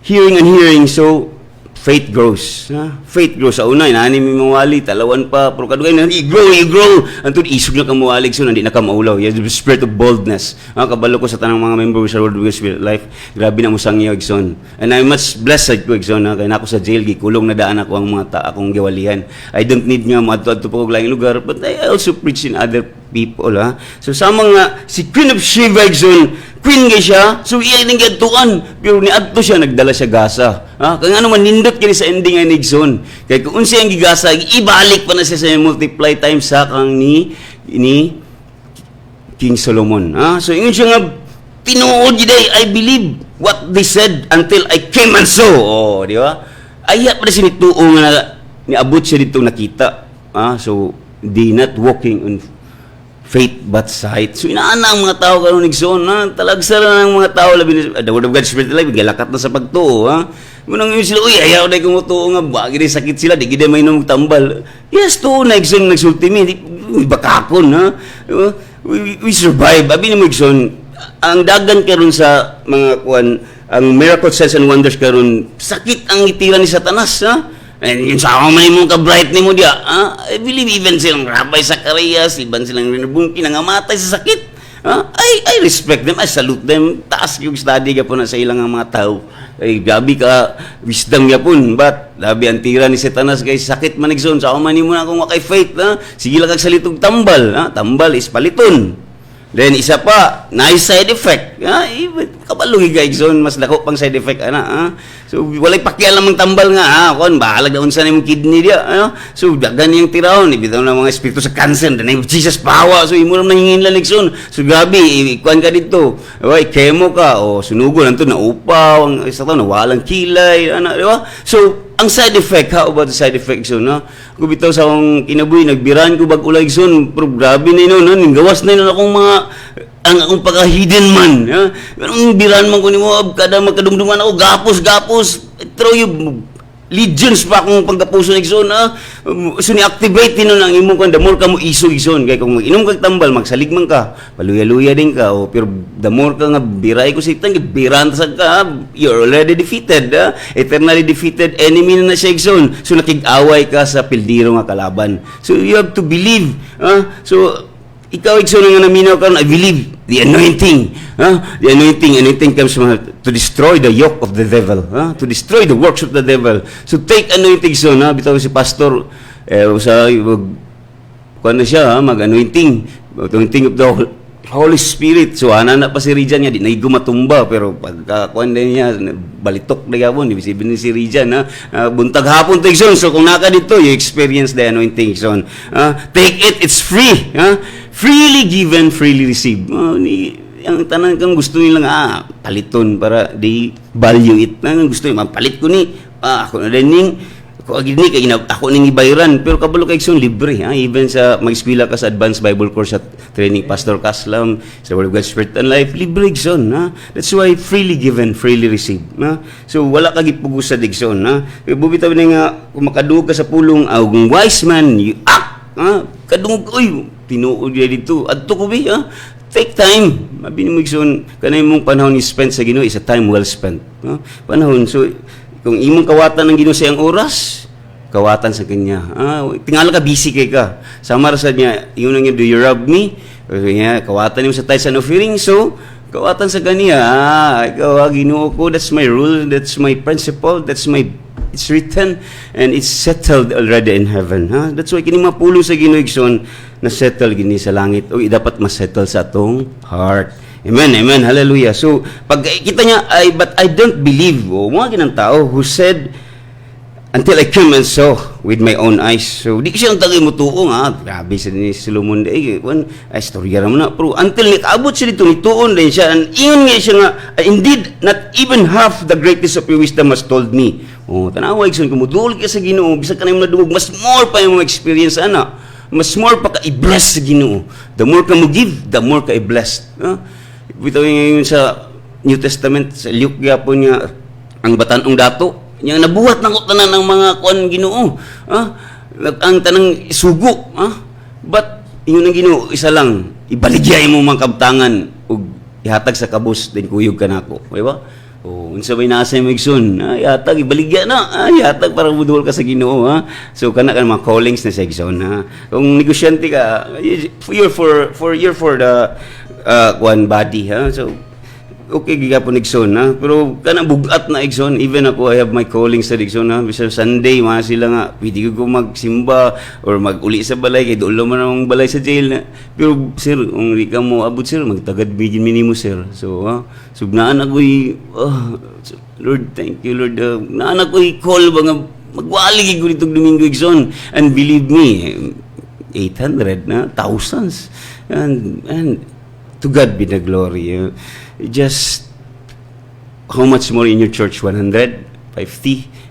hearing and hearing, so faith grows. Faith grows. Sa una, inani mi mawali, talawan pa, pero kadugay na, you grow. Antun, isog na ka mawalig, so hindi na ka maulaw. You have the spirit of boldness. Kabalo ko sa tanang mga members sa World Wide Spirit Life, grabe na mo sangyaw, Igsoon. And I'm much blessed ko, Igsoon, kaya na ako sa jail, gikulong na daan ako ang mga akong giwalihan. I don't need nga maadto-adto po kong laing lugar, but I also preach in other people. So sa mga, si Queen of Sheba, Igsoon, queen nga siya, so iya ning gatuan, pero niadto siya, nagdala siya gasa. Kaya ano man, nindot kini sa ending ay Igsoon. Kaya kung unsa ang gigasa, ibalik pa na siya sa multiply times sa kang ni King Solomon. So yun siya nga, tinuod yun I believe what they said until I came and saw. Di ba? Ay, pa na siya nituo nga niabot siya dito nakita. So, they not walking on faith but sight. So inaana ang mga tao karon Igsoon, talagsa na ng mga tao labi the Word of God Spirit Life galakat na sa pagtuo, Munang yun sila, uy, ayaw na kumutuo nga, bagi rin sakit sila, di gida may tambal. Yes, tuo na Igsoon nagsulti mi, bakakon, we survive. Abi ni mo Igsoon, ang dagan karon sa mga kuan, ang miracle signs and wonders karon, sakit ang itira ni Satanas, And yun sa ako man mong ka-bright ni mo diya, I believe even silang Rabbi Zacarias, iban silang rinabungki, nangamatay sa sakit. I respect them, I salute them. Taas yung study ka po na sa ilang mga tao. Ay, gabi ka, wisdom ka po. But, labi ang tira ni Satanas kay sakit man Igsoon. Sa ako man mo na akong wakay faith. Sige lang kag salitog tambal. Tambal is paliton. Then, isa pa, nice side effect. Kabalugi ka, Igsoon, mas dako pang side effect. So, walay pakialam ang tambal nga. Bahalag na unsa na yung kidney dia. So, dagan yung tiraon. Ibitaw na mga espiritu sa cancer. The name of Jesus, power. So, imo na nahingin lang, Igsoon. So, gabi, ikuan ka dito. Chemo ka. O, sunugo lang ito, naupaw. Isa to, nawalang kilay. Di ba? So, ang side effect, how about the side effect, Igsoon? Kung bitaw sa akong kinabuhi, nagbiran ko bag-ula, Igsoon. Pero grabe na yun, ninggawas na yun akong mga ang akong pagka-hidden man. Ang biran man ko ni mo, kada magkadumduman ako, gapos. Throw you legions pa akong pagkapuso na Igsoon. So ni-activate din ang imong kung the more ka mo iso Igsoon. Kaya kung mag-inom kag tambal, magsaligman ka, paluya-luya din ka. Pero the more ka nga biray ko sa itang, biran sa ka, you're already defeated. Eternally defeated enemy na siya Igsoon. So nakig-away ka sa pildiro nga kalaban. So you have to believe. So ikaw Igsoon nga naminaw ka, I believe the anointing. The anointing comes to destroy the yoke of the devil, to destroy the works of the devil. So take anointing Igsoon, bitaw si pastor sa kuan na siya, mag-anointing of the Holy Spirit. So ana pa si Rijan niya, di na gumatumba, pero pagka kuan din niya balitok na gapon, di bisibin ni si Rijan, buntag hapon to Igsoon. So kung naka dito, you experience the anointing Igsoon. Take it, it's free. Freely given, freely received. Ang tanan kang gusto nila paliton para they value it. Gusto nila, palit ko ni, ako na din ako ning ibayran, pero kabalo kay Igsoon libre. Even sa mag-eskwela ka sa Advanced Bible Course at Training Pastor Kaslam, sa Word of God Spirit and Life, libre Igsoon. That's why freely given, freely received. So wala ka gipugusa Igsoon. Bubitaw na nga, kung makadugog ka sa pulong, kung wise man, you act. Kadungog, tinuod ya dito. Adto ko bi, take time. Mabini mo Igsoon, kanay mong panahon ni spend sa Ginoo is a time well spent. Panahon. So, kung imong kawatan ng Ginoo sa iyang oras, kawatan sa kanya. Tingala ka, busy kay ka. Samar sa niya, yun ang do you rob me? Kawatan mo sa tithes and offering. So, kawatan sa kanya. Ikaw, Ginoo ko, that's my rule, that's my principle, it's written and it's settled already in heaven. That's why kini mapulo sa Ginoo Igsoon na settle gini sa langit o dapat ma-settle sa atong heart. Amen, amen, hallelujah. So pag kita niya, but I don't believe, mga ginang tao who said until I came and saw with my own eyes. So, di ko siyang tagay mo tuong, grabe siya ni Solomon. Ay, storya naman na. Pero until nikaabot siya dito, nituon din siya. And ingon nga siya nga, indeed, not even half the greatness of your wisdom has told me. Tanawa, Igsoon, kumudul ka sa Ginoo, bisag ka na yung nadungog, mas more pa yung experience, ana. Mas more pa ka i-bless sa Ginoo. The more ka mo give, the more ka i-bless. Bitaw ngayon sa New Testament, sa Luke gyapon nga, ang batanong dato, yang nabuhat ng tanan ng mga kuan Ginoo, ang tanang sugo, but yun ang Ginoo isa lang, ibaligya mo mga kabtangan ug ihatag sa kabus din kuyog kanako, di ba? Unsa may nasa mo Igsoon, ihatag ibaligya na, ihatag para mudul ka sa Ginoo, so kana kan mga callings na sa Igsoon, kung negosyante ka, for the kuan body, so okay gigapon Igsoon, pero kanang bugat na Igsoon, even ako I have my calling sa Igsoon, bisa Sunday mga sila nga pwede ko magsimba or maguli sa balay kay dulo man ang balay sa jail pero sir kung di ka mo abot sir magtagad bigin minimo sir, so sugnaan ako'y Lord thank you Lord, naan ako'y call ba nga magwalig ko ditong Domingo Igsoon, and believe me 800 na thousands, and to God be the glory. Just how much more in your church? 150,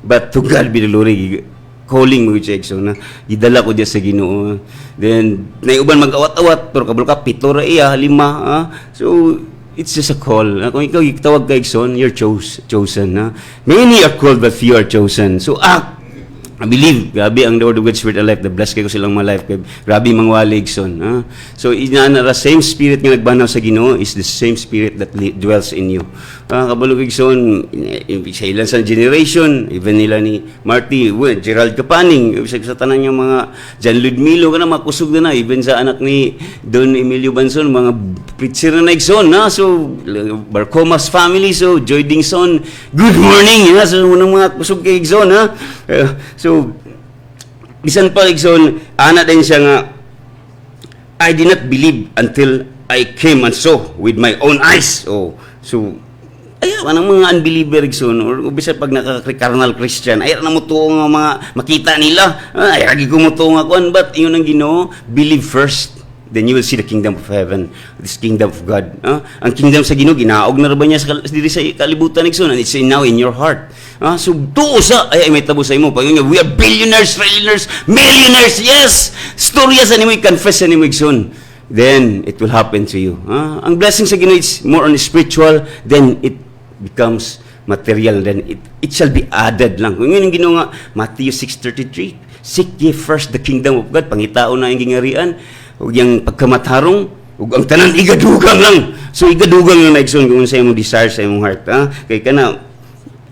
but to God be the glory. Calling mo siya Igsoon, gidala ko diya sa Ginoo. Then naiuban mag-awat-awat pero kabalo ka 7 ra iya 5, so it's just a call. Kung ikaw gitawag ka Igsoon, you're chosen. Many are called but few are chosen. So I believe, grabe ang the Word of God, Spirit alive, the bless kayo silang mga life, grabe mangwali Igsoon. So, the same Spirit nga nagbanaw sa Ginoo is the same Spirit that dwells in you. Kabalog Igsoon, sa ilan sa generation, even nila ni Marty, Gerald Kapaning, sa tanan niya mga John Ludmilo, ka na makusog na, even sa anak ni Don Emilio Banson, mga preacher na Igsoon, so, Barcomas family, so, Joy Dingson, good morning, so, unang mga kusog kay Igsoon, so, bisan pa Igsoon, ana din siya nga, I did not believe until I came and saw with my own eyes. So, ayaw, anong mga unbeliever Igsoon, or bisan pag naka-carnal Christian, ayaw na mo tuong mga makita nila, ayaw ko mo tuong ako, but yun ang Ginoo, believe first, then you will see the kingdom of heaven, this kingdom of God. Ang kingdom sa Ginoo, ginaog na ba niya sa kalibutan Igsoon, and it's now in your heart. So, tuo sa, ay may tabo sa imo. Pag yun, we are billionaires, trillionaires, millionaires, yes! Storya sa nimo, confess sa nimo Igsoon. Then, it will happen to you. Ang blessing sa Ginoo, it's more on spiritual, then it becomes material, then it shall be added lang. Kung yun yung Ginoo nga, Matthew 6:33, seek ye first the kingdom of God, pangitao na yung gingarian, o yung pagkamatharong, ug ang tanan igadugang lang. So igadugang lang na Igsoon kung sa imong desire sa imong heart, kay kana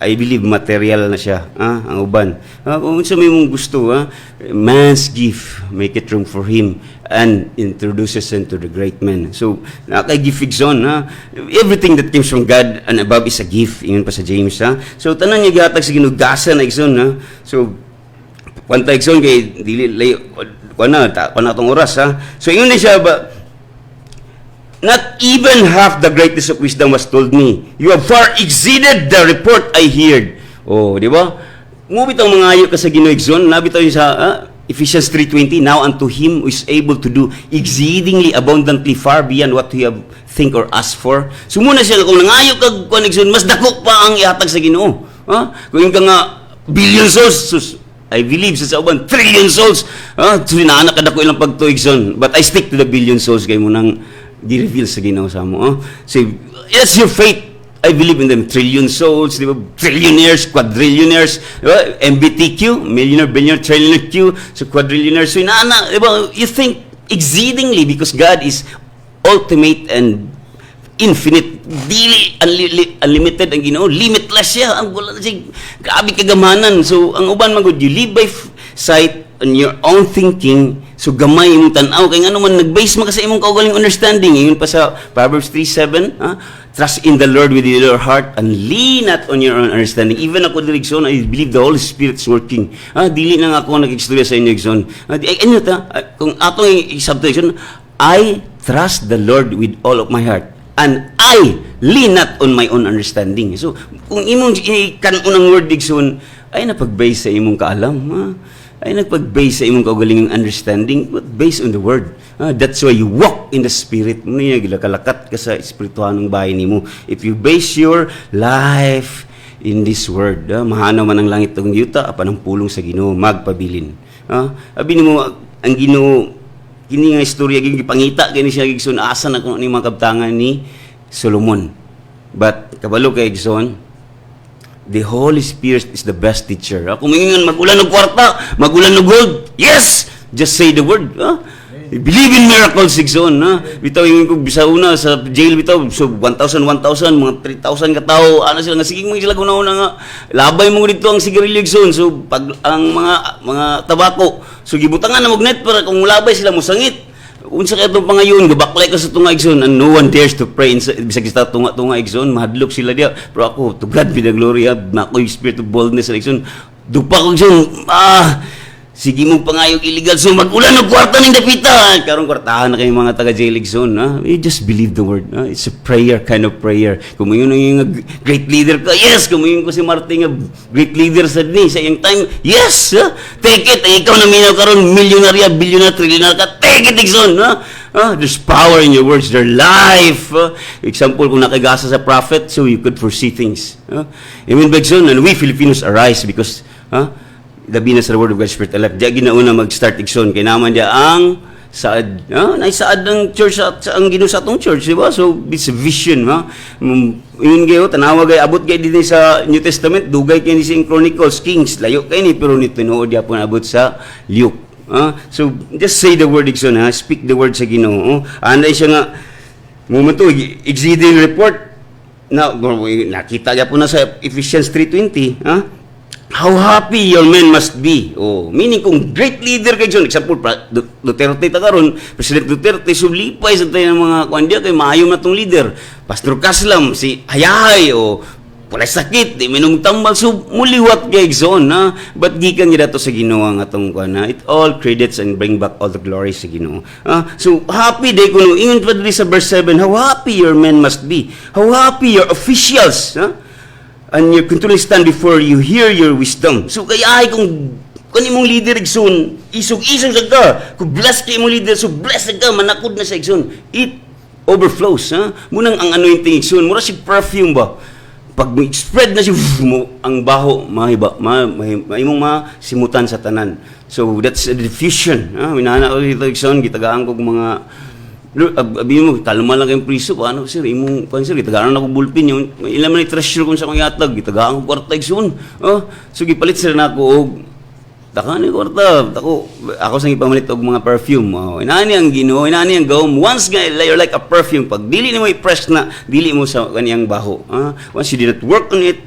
I believe material na siya, ang uban. Kung sa may mong gusto, man's gift, make it room for him and introduces him to the great men. So, kay gift Igsoon, everything that comes from God and above is a gift. Ingon pa sa James, So, tanan niya gihatag sa ginugasan na Igsoon, So, kwanta Igsoon kay dili lay kuana tong oras, So, ingon na siya ba, not even half the greatness of wisdom was told me. You have far exceeded the report I heard. Di ba? Ngubit ang mga ayo ka sa Ginoo Igsoon, nabitaw yung sa Ephesians 3:20, now unto him who is able to do exceedingly abundantly far beyond what we have think or ask for. Sumuna siya kung nangayo ka kuan Igsoon, mas dako pa ang ihatag sa Ginoo. Kung yung ka nga billion souls, I believe sa uban trillion souls. So inaanak ka dako ilang pagtuig Igsoon, but I stick to the billion souls kay mo nang di-reveal sa Ginoo sa mo. So, that's your faith. I believe in them. Trillion souls, di ba? Trillionaires, quadrillionaires, di ba? MBTQ, millionaire, billionaire, trillionaire Q, so quadrillionaires. So, inaana, di ba? You think exceedingly because God is ultimate and infinite, dili unlimited ang Ginoo, limitless siya. Ang wala siya, grabe kagamanan. So, ang uban man gud, you live by sight on your own thinking. So gamay imong tan-aw kay ngano man nag-base man ka sa imong kaugaling understanding. Ingon pa sa Proverbs 3:7, trust in the Lord with your heart and lean not on your own understanding. Even ako diri Igsoon, I believe the Holy Spirit is working. Dili na nga ako nag-istorya sa inyo Igsoon. Ano ta? Kung atong isabto Igsoon, I trust the Lord with all of my heart and I lean not on my own understanding. So, kung imong ikan-unang word igsoon, ay napag-base sa imong kaalam, ha? Ay nagpag-base sa imong kaugalingang understanding, but based on the word. That's why you walk in the Spirit. Muna yung kalakat ka sa espirituhanong bahay nimo. If you base your life in this word, mahanaw man ang langit ng yuta, apan ang pulong sa Ginoo magpabilin. Abi nimo ang Ginoo kini nga istorya gipangita kini siya gigson asa na kuno ni mga kabtangan ni Solomon. But kabalo kay Gigson, the Holy Spirit is the best teacher. Kung mingan magulan ng kwarta, magulan ng gold, yes! Just say the word. Believe in miracles, Gigson. Bitaw yung kong bisauna sa jail, bitaw. So, 1,000, mga 3,000 katao. Ano sila nga, sige mo sila una-una nga. Labay mo dito ang sigarilyo, Gigson. So, pag ang mga tabako. So, gibutangan na magnet para kung labay sila mo sangit. Unsa kay itong pangayon, gabaklay ka sa tunga igsoon, and no one dares to pray bisag sa tunga igsoon, mahadlok sila diya. Pero ako, to God be the glory, na ako yung spirit of boldness igsoon. Dupa ko igsoon, sige mo pangayog illegal, so mag-ulan ng kwarta ng dapita. Karong kwartahan na kayo mga taga-jail igsoon, you just believe the word. It's a prayer, kind of prayer. Kung yun yung great leader ka, yes. Kung yun ko si Martin nga great leader sa iyong time, yes. Take it. Ikaw na minaw karon milyonarya, bilyonarya, trilyonar ka, take it igsoon. There's power in your words, their life. Example, kung nakagasa sa prophet, so you could foresee things. Amen ba igsoon? And we Filipinos arise because, labi na sa word of God Spirit elect. Diya ginauna mag-start igsoon. Kaya naman diya ang saad. Naisaad ng church ang Ginoo sa atong church, di ba? So, it's a vision. Yun kayo, tanawa kayo, abot kayo din sa New Testament, dugay kayo ni sa Chronicles, Kings, layo kayo ni, pero nito nood diya po abot sa Luke. So, just say the word igsoon, speak the word sa Ginoo. Anday siya nga, moment to, exceeding report, nakita niya po na sa Ephesians 3:20, how happy your men must be. Meaning kung great leader kay John, example, Duterte karon, President Duterte, sublipay sa tayo ng mga kuandiya kay maayong na tong leader. Pastor Kaslam, si Hayahay, walay sakit, di minum tambal, so muliwat kay John, But gikan niya dato sa Ginoo ang atong kuan, it all credits and bring back all the glory sa Ginoo. So happy day kuno, ingon pa diri sa verse 7, how happy your men must be. How happy your officials, and you continually stand before you, hear your wisdom. So kaya ay kung imong leader igsoon, isog-isog sa ka. Kung bless kay imong leader, so bless ka, manakod na sa igsoon. It overflows, Munang ang anointing igsoon, mura si perfume ba? Pag spread na siya, ang baho, maimong masimutan sa tanan. So that's a diffusion. Minana ko dito igsoon, gitagaan ko mga abi mo, talma lang kayong priso, paano sir, imong, sir, gitagaan na ko bulpin, yung ilan man treasure kung sa kong yatag, gitagaan ko kwarta igsoon. So gipalit sila na ako, taka ni kwarta, ako sa ipamalit og mga perfume. Inani ang Ginoo, inani ang gawom. Once nga, you're like a perfume, pag dili mo i-press na, dili mo sa kaniyang baho. Once you did not work on it,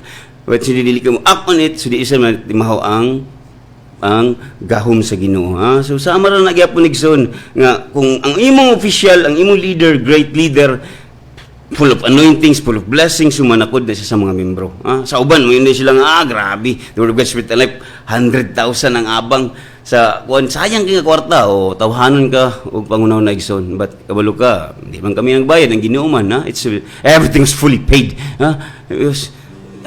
once you dili ka mo up on it, so di isa maho ang gahom sa Ginoo. So sama ra nagyapon igsoon nga kung ang imong official, ang imong leader, great leader, full of anointings, full of blessings, sumanakod na siya sa mga membro. Sa uban mo yun sila nga, grabe, the word of God Spirit alive, 100,000 ang abang sa kuan, sayang kay kwarta o tawhanon ka og pangunaw na igsoon, but kabalo ka, hindi man kami nagbayad, ang Ginoo man, everything's fully paid.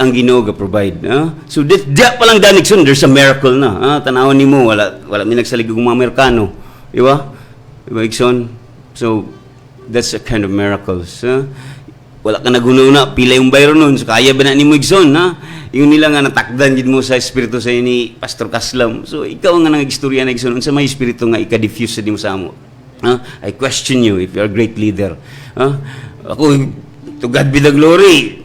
Ang Ginoo ga provide. So diya pa lang danig sun, there's a miracle na. Tanawon nimo wala mi nagsalig og mga Amerikano, di ba? Diba igsoon? So that's a kind of miracles. Wala ka naguna pila yung bayro nun, so kaya ba na nimo igsoon, yung nila nga natakdan gid mo sa espiritu sa ni Pastor Kaslam. So ikaw nga nang-istorya na igsoon unsa may espiritu nga ika-diffuse sa dimo sa amo. I question you if you're a great leader. Ako, to God be the glory.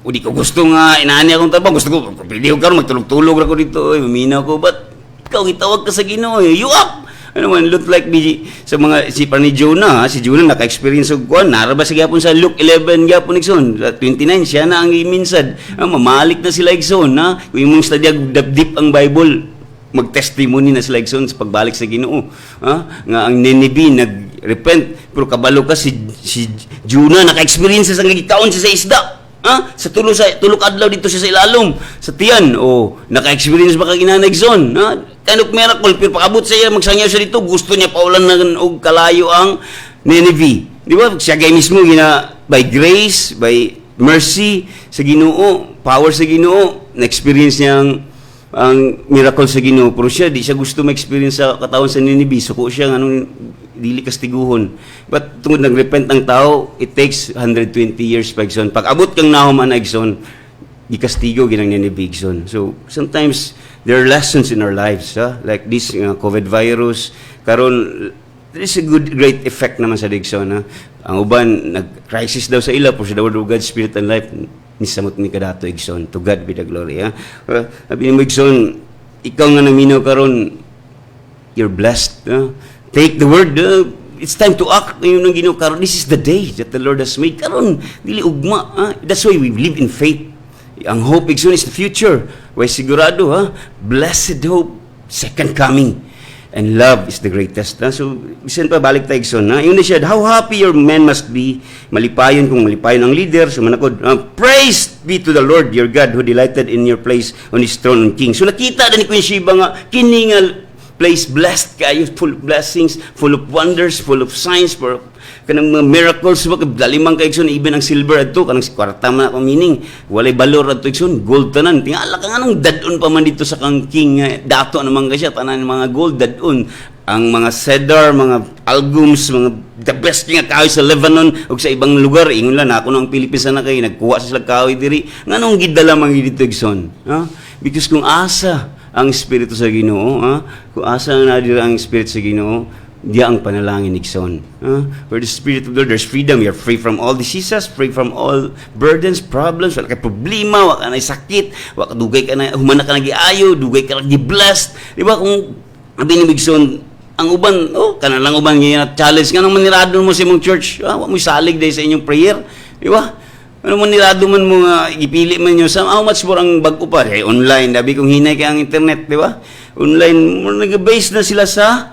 O di ko gusto nga, inaani akong trabaho, gusto ko, pwede ko karoon, magtulog-tulog ako dito, maminaw ko, but ikaw, itawag ka sa Ginoo, you up! Ano man, look like me, sa mga, si Jonah, si Jonah, naka-experience of kuhan, naraba sa gyapon sa Luke 11, gyapon igsoon, 29, siya na ang iminsad, mamalik na sila igsoon, kung yung mong studyag, deep ang Bible, mag-testimony na sila igsoon sa pagbalik sa Ginoo, nga ang Nineveh, nag-repent, pero kabalo ka, si Jonah, naka-experience sa ngagikaon siya sa isda, sa tulog adlaw dito siya sa ilalom sa tiyan naka-experience ba kag inanagson kind of miracle pero pakabot siya magsangyaw siya dito gusto niya paulan na og kalayo ang Nineveh di ba siya gay mismo by grace, by mercy sa Ginoo, power sa Ginoo, na-experience niya ang miracle sa Ginoo. Pero siya, di siya gusto ma-experience sa katawan sa Ninibe. Suko siya, anong dili kastiguhon. But tungod nag-repent ang tao, it takes 120 years pa, Igsoon. Pag abot kang nahom na, Igsoon, ikastigo ginang Ninibe, Igsoon. So, sometimes, there are lessons in our lives, like this COVID virus. Karon, there is a great effect naman sa Igsoon. Ang uban, nag-crisis daw sa ila, for sa daw God's Spirit and life, nisamot ni kadato, Igsoon. To God be the glory. Sabi mo, Igsoon, ikaw nga naminaw karon, you're blessed. Take the word. It's time to act. Yung nang Ginoo karon, this is the day that the Lord has made. Karon, dili ugma. That's why we live in faith. Ang hope, Igsoon, is the future. Why sigurado, blessed hope, second coming. And love is the greatest. So, bisan pa, balik tayo, Igsoon. Yun na siya, how happy your men must be. Malipayon kung malipayon ang leader. So, manakod, praise be to the Lord your God who delighted in your place on His throne and King. So, nakita na ni Queen Sheba nga, kiningal place blessed kayo, full of blessings, full of wonders, full of signs, for kanang mga miracles, dalimang kay Igsoon, even ang silver adto, kanang kwarta man ako meaning, walay balor adto Igsoon, gold tanan. Tingala ka nga nung dadon pa man dito sa kang king, dato naman ka siya, tanan mga gold, dadon. Ang mga cedar, mga algums, mga the best nga kahoy sa Lebanon o sa ibang lugar. Ingon lang, ako ng Pilipinas na kayo, nagkuha sa sila kahoy diri. Nga nung gidala man dito Igsoon. Because kung asa ang Espiritu sa Ginoo, kung asa nga nadira ang Espiritu sa Ginoo, diya ang panalangin, Igsoon. Where the Spirit of the Lord, there's freedom. You're free from all diseases, free from all burdens, problems, wala kay problema, wala ka na sakit, wala ka dugay ka na, humana ka na giayo, dugay ka na gi-blessed. Di ba kung abin ni Igsoon, ang uban, kana lang uban nga challenge nga nang manirado mo sa imong church, wala mo salig dahil sa inyong prayer. Di ba? Ano man nilado man mo nga, ipili man nyo, how much more ang bago pa? Online, dabi kung hinay ka ang internet, di ba? Online, nag-base na sila sa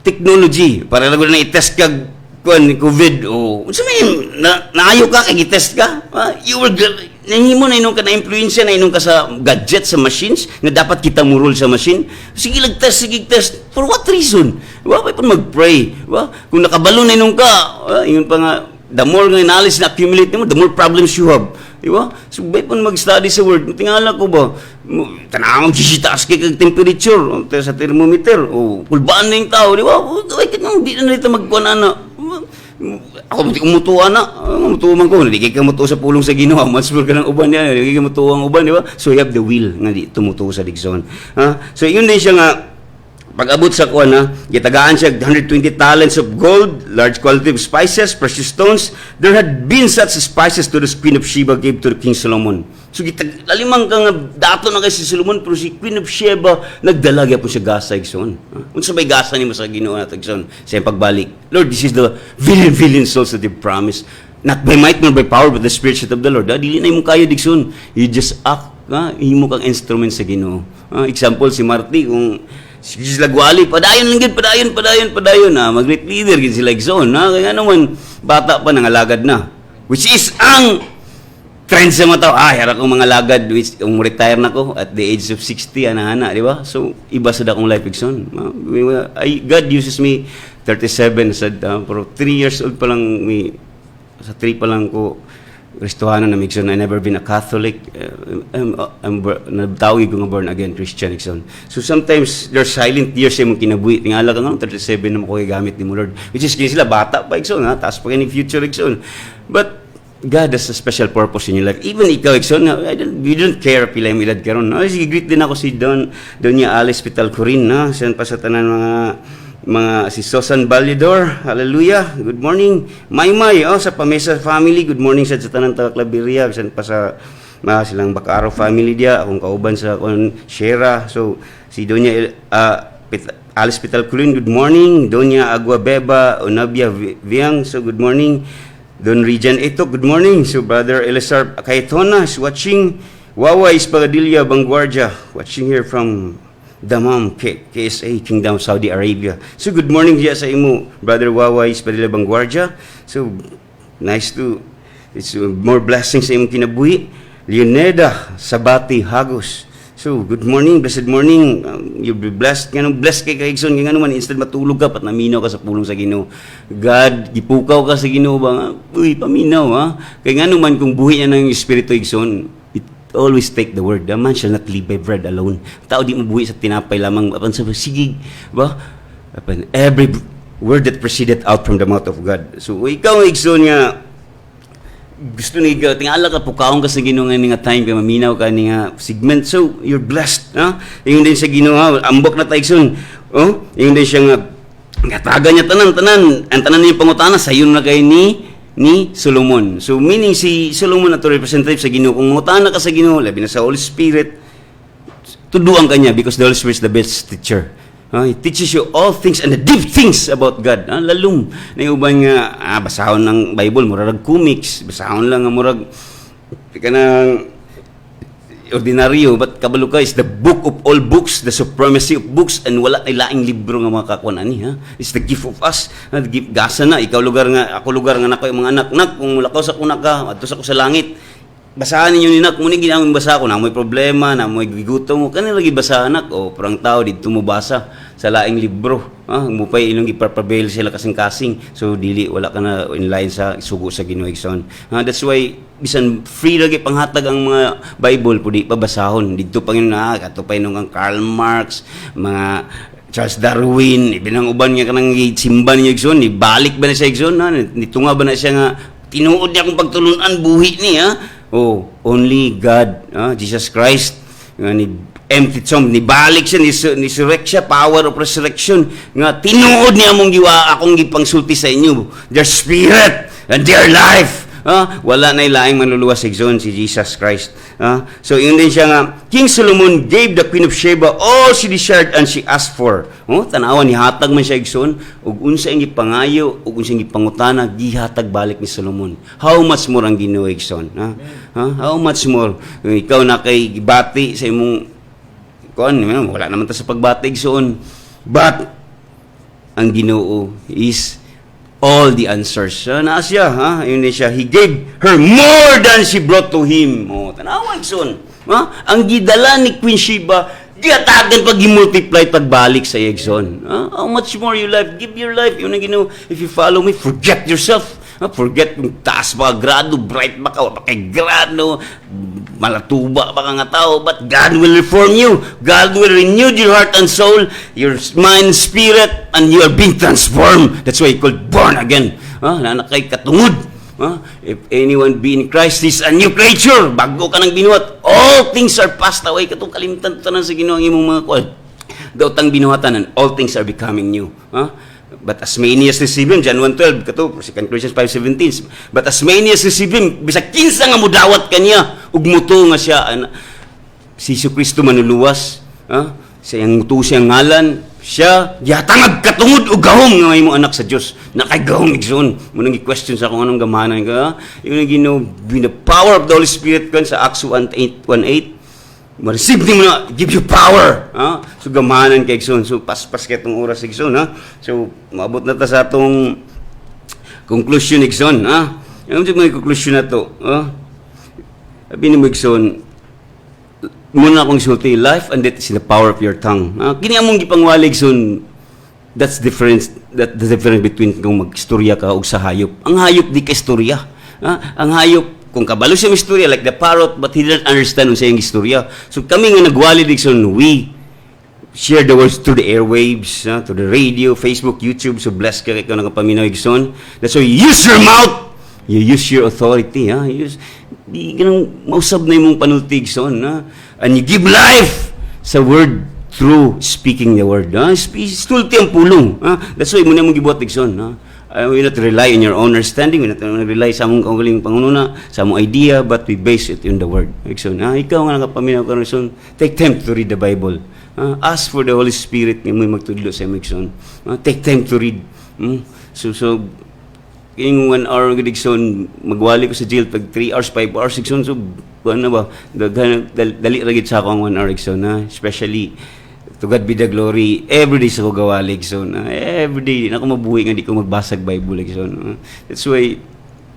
technology. Para lang na i-test ka, COVID, naayo ka, kag-i-test ka. You were, nahimo na inong ka na-influensya, na inong ka sa gadget, sa machines, na dapat kita murul sa machine. Sige, test. For what reason? Diba? Pwede pa mag-pray. Diba? Kung nakabalo na inong ka, yun pa nga, the more nga analysis na accumulate mo, the more problems you have. Di ba? So, ba't pa mag-study sa word? Tingala ko ba? Tanawang sisitaas kay kag temperature sa thermometer. O, kulbaan na yung tao. Di ba? Di na nito magkuhan na. Ako, hindi ko mutuwa na. Mutuwa man ko. Hindi ka mutuwa sa pulong sa Ginoo. Matsmur ka ng uban yan. Hindi ka mutuwa ang uban. Di ba? So, you have the will nga di tumutuwa sa Igsoon. So, yun din siya nga, pag-abot sa kuwan, gitagaan siya 120 talents of gold, large quantity of spices, precious stones. There had been such spices to the Queen of Sheba gave to the King Solomon. So, lalimang ka nga, dato na kay si Solomon, pero si Queen of Sheba, nagdalagya po siya gasa, Igsoon. Kung sabay gasa niyo sa Ginoo na Igsoon, sa pagbalik. Lord, this is the billion souls that you promised. Not by might nor by power, but the Spirit of the Lord. Dili na yung kaya, Igsoon. You just act, himo kang instrument sa Ginoo. Example, si Marty, kung sila gwali, padayon lang yun, padayon. Mag-great leader gid sila Igsoon. Kaya naman, bata pa, nangalagad na. Which is ang trend sa mga tao. Hara kong mga lagad, which, kung retire na ko at the age of 60, ana-ana, di ba? So, iba sa dakong life Igsoon. God uses me 37, pero 3 years old pa lang, sa 3 pa lang ko, Kristohanan na Igsoon. I never been a Catholic. Nabtawag ko nga born again Christian Igsoon. So sometimes there's silent years sa mong kinabuhi. Tingala ka nga 37 na mo ko gamit ni mo Lord. Which is kini sila bata pa Igsoon, taas pa kini future Igsoon. But God has a special purpose in your life. Even ikaw Igsoon, you don't care pila yung edad karon. Sige, greet din ako si Doña Alice Pital Corin, Siyan pa sa tanan mga si Susan Balidor, hallelujah, good morning. Maymay, sa Pamesa family, good morning sa tanan ta Claveria, bisan pa sa silang Bacaro family dia, akong kauban sa Shera. So si Doña Alice Pital Culin, good morning. Doña Agua Beba Onabia Viang, so good morning. Don Region Ito, good morning. So Brother Elizar Cayetona is watching. Wawa Ispagadilla Vanguardia, watching here from Damam, KSA, Kingdom, Saudi Arabia. So, good morning diya sa imo, Brother Wawa Ispadilla Vanguardia. So, nice to, it's more blessings sa imong kinabuhi. Leoneda Sabati Hagos. So, So, good morning, blessed morning. You'll be blessed. Ganun, blessed kay Kaigson. Ganun man, instead matulog ka, pat naminaw ka sa pulong sa Ginoo. God, gipukaw ka sa Ginoo ba nga? Uy, paminaw, ha? Kaya nga naman, kung buhi niya ng Espiritu Igson, it always take the word. The man shall not live by bread alone. Tao di mabuhi sa tinapay lamang. Apan sa sige, ba? Apan, every word that proceeded out from the mouth of God. So, ikaw, Igson, nga, gusto ni tingala ka pukaon ka sa Ginoo nga time kay maminaw ka ni nga segment, so you're blessed, ha? Yung din sa Ginoo, ambok na taigson, oh, yung din siya nga gataga niya tanan ang tanan niya pangutana sayon na kay ni Solomon. So meaning si Solomon na to representative sa Ginoo. Kung mutana ka sa Ginoo, labi na sa Holy Spirit, tuduan ka niya because the Holy Spirit is the best teacher. It teaches you all things and the deep things about God. Lalong na uban nga basahon ng Bible, murag comics, basahon lang nga murag kanang ordinaryo, but kabalo ka is the book of all books, the supremacy of books, and wala ay laing libro nga mga kakuan ani, ha? It's the gift of us. The gift gasa na ikaw lugar nga, ako lugar nga nako yung mga anak kung mulakaw sa kuna ka, adto sa ko sa langit. Basahan ninyo ninak, muna ginamang basa ko, na may problema, na may gigutom mo, kanila lagi basa anak, o parang tao, dito mo basa sa laing libro, mupay ilong ipapabail sila kasing-kasing, so dili, wala ka na in line sa sugo sa Ginoo Igsoon. That's why, bisan free lagi panghatag ang mga Bible, pwede pabasahon, dito pa yun na, katupay nung ang Karl Marx, mga Charles Darwin, ibinang uban nga kanang simba niya Igsoon, ibalik ba na siya Igsoon, nitunga ba na siya nga, tinuod niya kung pagtulunan, buhi niya, oh, only God, Jesus Christ, ni empty tomb, ni balik siya, ni resurrect siya, power of resurrection, nga tinuod niya mong giwa, akong gipangsulti sa inyo, their spirit and their life. Wala na ilaing manluluwas si Igsoon, si Jesus Christ. So, yun din siya nga, King Solomon gave the Queen of Sheba all she desired and she asked for. Tanawan, nihatag man siya Igsoon, ug unsa ang gipangayo, ug unsa ang gipangutana, gihatag balik ni Solomon. How much more ang Ginoo Igsoon? How much more? Ikaw na kay gibati sa imong, wala naman ta sa pagbati Igsoon. But, ang Ginoo is all the answers. Na siya, yun din siya. He gave her more than she brought to him. Tanawa, Igsoon. Ang gidala ni Queen Sheba, giyatagan pag i-multiply pagbalik sa Igsoon. How much more you life? Give your life. Yun ang Ginoo. If you follow me, forget yourself. Forget kung taas ba grado, bright ba ka, wala kay grado, malatuba ba ka nga tao, but God will reform you. God will renew your heart and soul, your mind, spirit, and you are being transformed. That's why you called born again. Na kay katungod. If anyone be in Christ, he is a new creature. Bago ka nang binuhat, all things are passed away. Katong kalimtan tanan sa Ginoo ang imong mga kuan. Daotang binuhatan, and all things are becoming new. But as many as receive him, John 1:12, kato, 2 Corinthians 5:17. But as many as receive him, bisag kinsa nga mudawat kaniya, ug muto nga siya, si Jesucristo manuluwas, sa iyang muto siyang ngalan, siya, yatangag katungod ug gahom nga may mga anak sa Dios. Nakay gahom Igsoon. Munang i-question sa kung anong gamanan ka. Yung Ginoo, the power of the Holy Spirit kan sa Acts 1:8. Ma-receive mo na, give you power. So, gamanan kay Igsoon. So, paspas kay itong oras Igsoon. So, maabot na ta sa itong conclusion Igsoon. Ano may conclusion na to? Sabi ni Igsoon, muna akong isulti, life and death is in the power of your tongue. Kini among gipangwali Igsoon, that's the difference between kung mag-istorya ka o sa hayop. Ang hayop di ka istorya. Ang hayop, kung kabalo siya istorya, like the parrot, but he didn't understand kung siyang istorya. So kami nga nagwali Igsoon, we share the words through the airwaves, to the radio, Facebook, YouTube. So blessed ka ikaw nakapaminaw Igsoon. That's why you use your mouth, you use your authority. Di ganang mausab na yung panulti Igsoon. And you give life sa word through speaking the word. Stulti ang pulong. That's why muna mong gibuhat Igsoon. We not rely on your own understanding. We not rely sa among kaugaling pangununa, sa among idea, but we base it in the Word. Igsoon, ikaw nga nakapaminaw ka Igsoon, take time to read the Bible. Ask for the Holy Spirit nga may magtudlo sa imong Igsoon. Take time to read. So kining 1 hour gid Igsoon, magwali ko sa jail pag 3 hours, 5 hours Igsoon. So ano ba, dali ra gid sa ako ang 1 hour Igsoon, especially to God be the glory. Every day sa ko gawali Igsoon. Every day na ako mabuhi nga di ko magbasag Bible Igsoon. That's why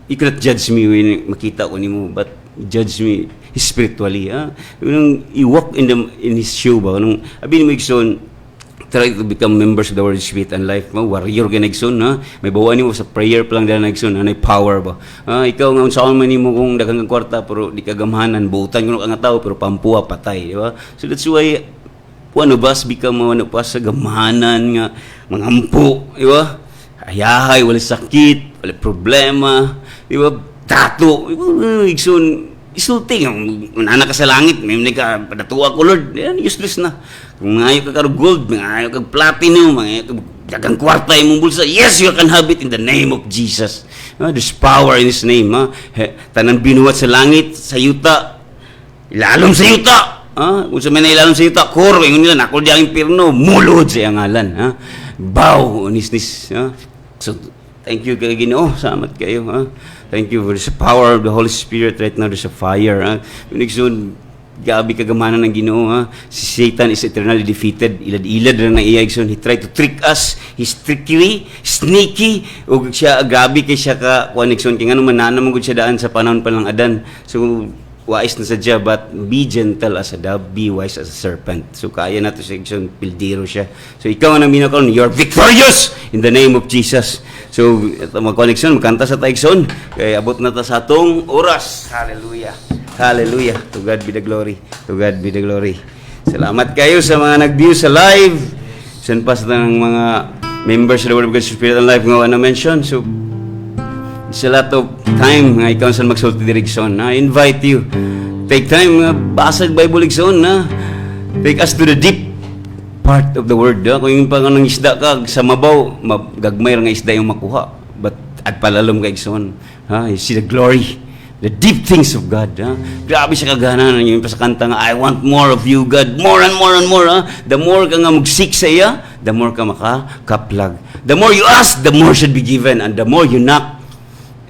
you cannot judge me when makita ko nimo, but judge me spiritually. Nung i-walk in His shoe ba? Nung abin mo igsoon, try to become members of the Word, Spirit, and Life. Warrior ka na igsoon, ha? May bawaan mo sa prayer pa lang dahil na igsoon, may power ba? Ikaw nga, saan man mo kung dagang kwarta, pero di ka gamhanan, buutan ko nga tao, pero pampuha, patay, di ba? So that's why, one of us become one of us sa gamhanan nga, mga ampo, di ba? Ayahay, wala sakit, wala problema, di ba? Tato, igsoon, isulti, anak ka sa langit, may ka, padatuwa ko, Lord, yan, useless na. Kung ngayon ka karog gold, ngayon ka platinum, ngayon ka dagang kwarta yung bulsa, yes, you can have it in the name of Jesus. There's power in His name. Tanan binuhat sa langit, sa yuta, ilalom sa yuta. Kung sa may na ilalom sa yuta, koro, yung nila, nakul di ang impirno, mulod sa iyang ngalan. Bow, nis-nis. So, thank you kay Ginoo, salamat kayo. Thank you for the power of the Holy Spirit. Right now, there's a fire. Soon, gabi kagamanan ng Ginoo. Si Satan is eternally defeated. Ilad-ilad na ng iya. He tried to trick us. He's trickery, sneaky. O siya, gabi kay siya ka, kung kaya nga mananamagod siya daan sa panahon pa ng Adan. So, wise na sadya, but be gentle as a dove, be wise as a serpent. So, kaya na to siya, pildiro siya. So, ikaw ang naminakon, you're victorious in the name of Jesus. So, ito mag-connection, magkanta sa taigson. Kaya abot na ta sa atong oras. Hallelujah. Hallelujah. To God be the glory. To God be the glory. Salamat kayo sa mga nag-view sa live. San pa sa ng mga members of the Word of God, Spirit, and Life nga na mention. So, it's a lot of time nga ikaw saan magsulti direksyon. I invite you. Take time nga basag Bible lekson na. Take us to the deep part of the Word. Kung yung pang anong isda ka sa mabaw, gagmay nga isda yung makuha. But at palalom ka ikson. You see the glory. The deep things of God. Grabe siya kagana na yung sa kanta nga, I want more of you, God. More and more and more. The more ka nga mag-seek sa iya, the more ka makakaplag. The more you ask, the more should be given. And the more you knock,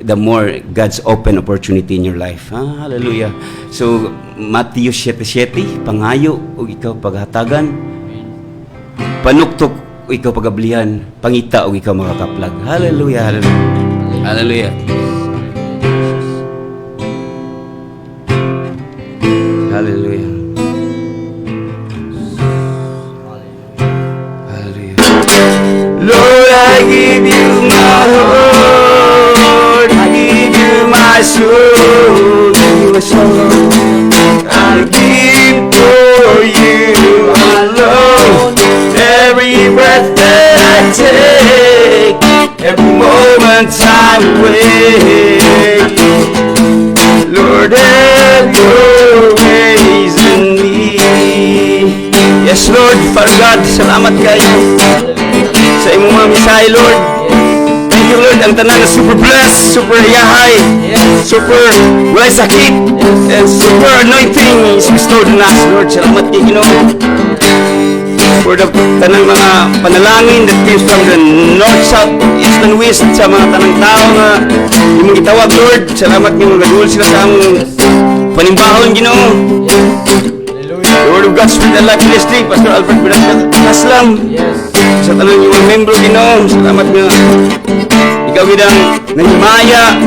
the more God's open opportunity in your life. Hallelujah. So, Matthew 7:7, pangayo, o ikaw paghatagan. Panuktok, o ikaw pagablihan. Pangita, o ikaw makakaplag. Hallelujah. Hallelujah. Hallelujah. Hallelujah. Hallelujah. Lord, I give you my heart, I give you my soul, I give for you alone. Every breath that I take, every moment I'm awake, Lord, have your ways in me. Yes, Lord, Father God, salamat kayo sa imong mga misay, Lord. Thank you, Lord. Ang tanan na super blessed, super yahay, super walay sakit, and super anointing is bestowed on us, Lord. Salamat kayo, Ginoo. For the tanang mga panalangin that comes from the north, south, east, and west sa mga tanang tao nga imong gitawag, Lord. Salamat kayo, nagaduol sila sa among panimbahon, Ginoo. The Word of God, Spirit, and Life Ministry, Pastor Alfred Aslam. Sa tanang yung membro, Ginoo, salamat nga. Ikaw gidang nanghimaya,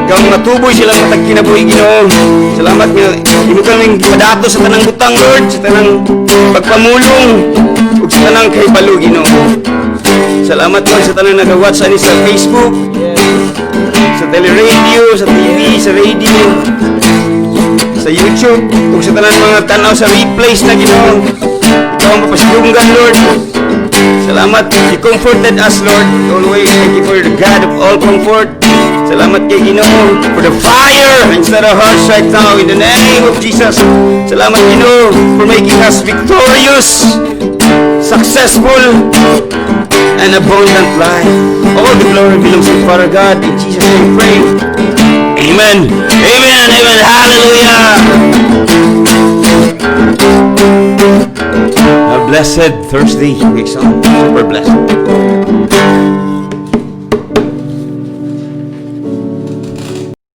ikaw matuboy silang matagkinabuhi, Ginoo. Salamat nga. Imo kaming padato sa tanang butang, Lord, sa tanang pagpamulong, ug sa tanang kahibalo, Ginoo. Salamat Lord sa tanang nagawatch ani sa Facebook, sa teleradio, sa TV, sa radio, sa YouTube, ug sa tanang mga tanaw sa replays na, Ginoo. Ikaw ang papasidunggan, Lord. Salamat, you comforted us, Lord. Always, thank you for the God of all comfort. Salamat kay Ginoo for the fire inside our hearts right now in the name of Jesus. Salamat Ginoo for making us victorious, successful, and abundant life. All the glory belongs to Father God. In Jesus' name we pray. Amen. Amen. Amen. Hallelujah. A blessed Thursday. Super blessed.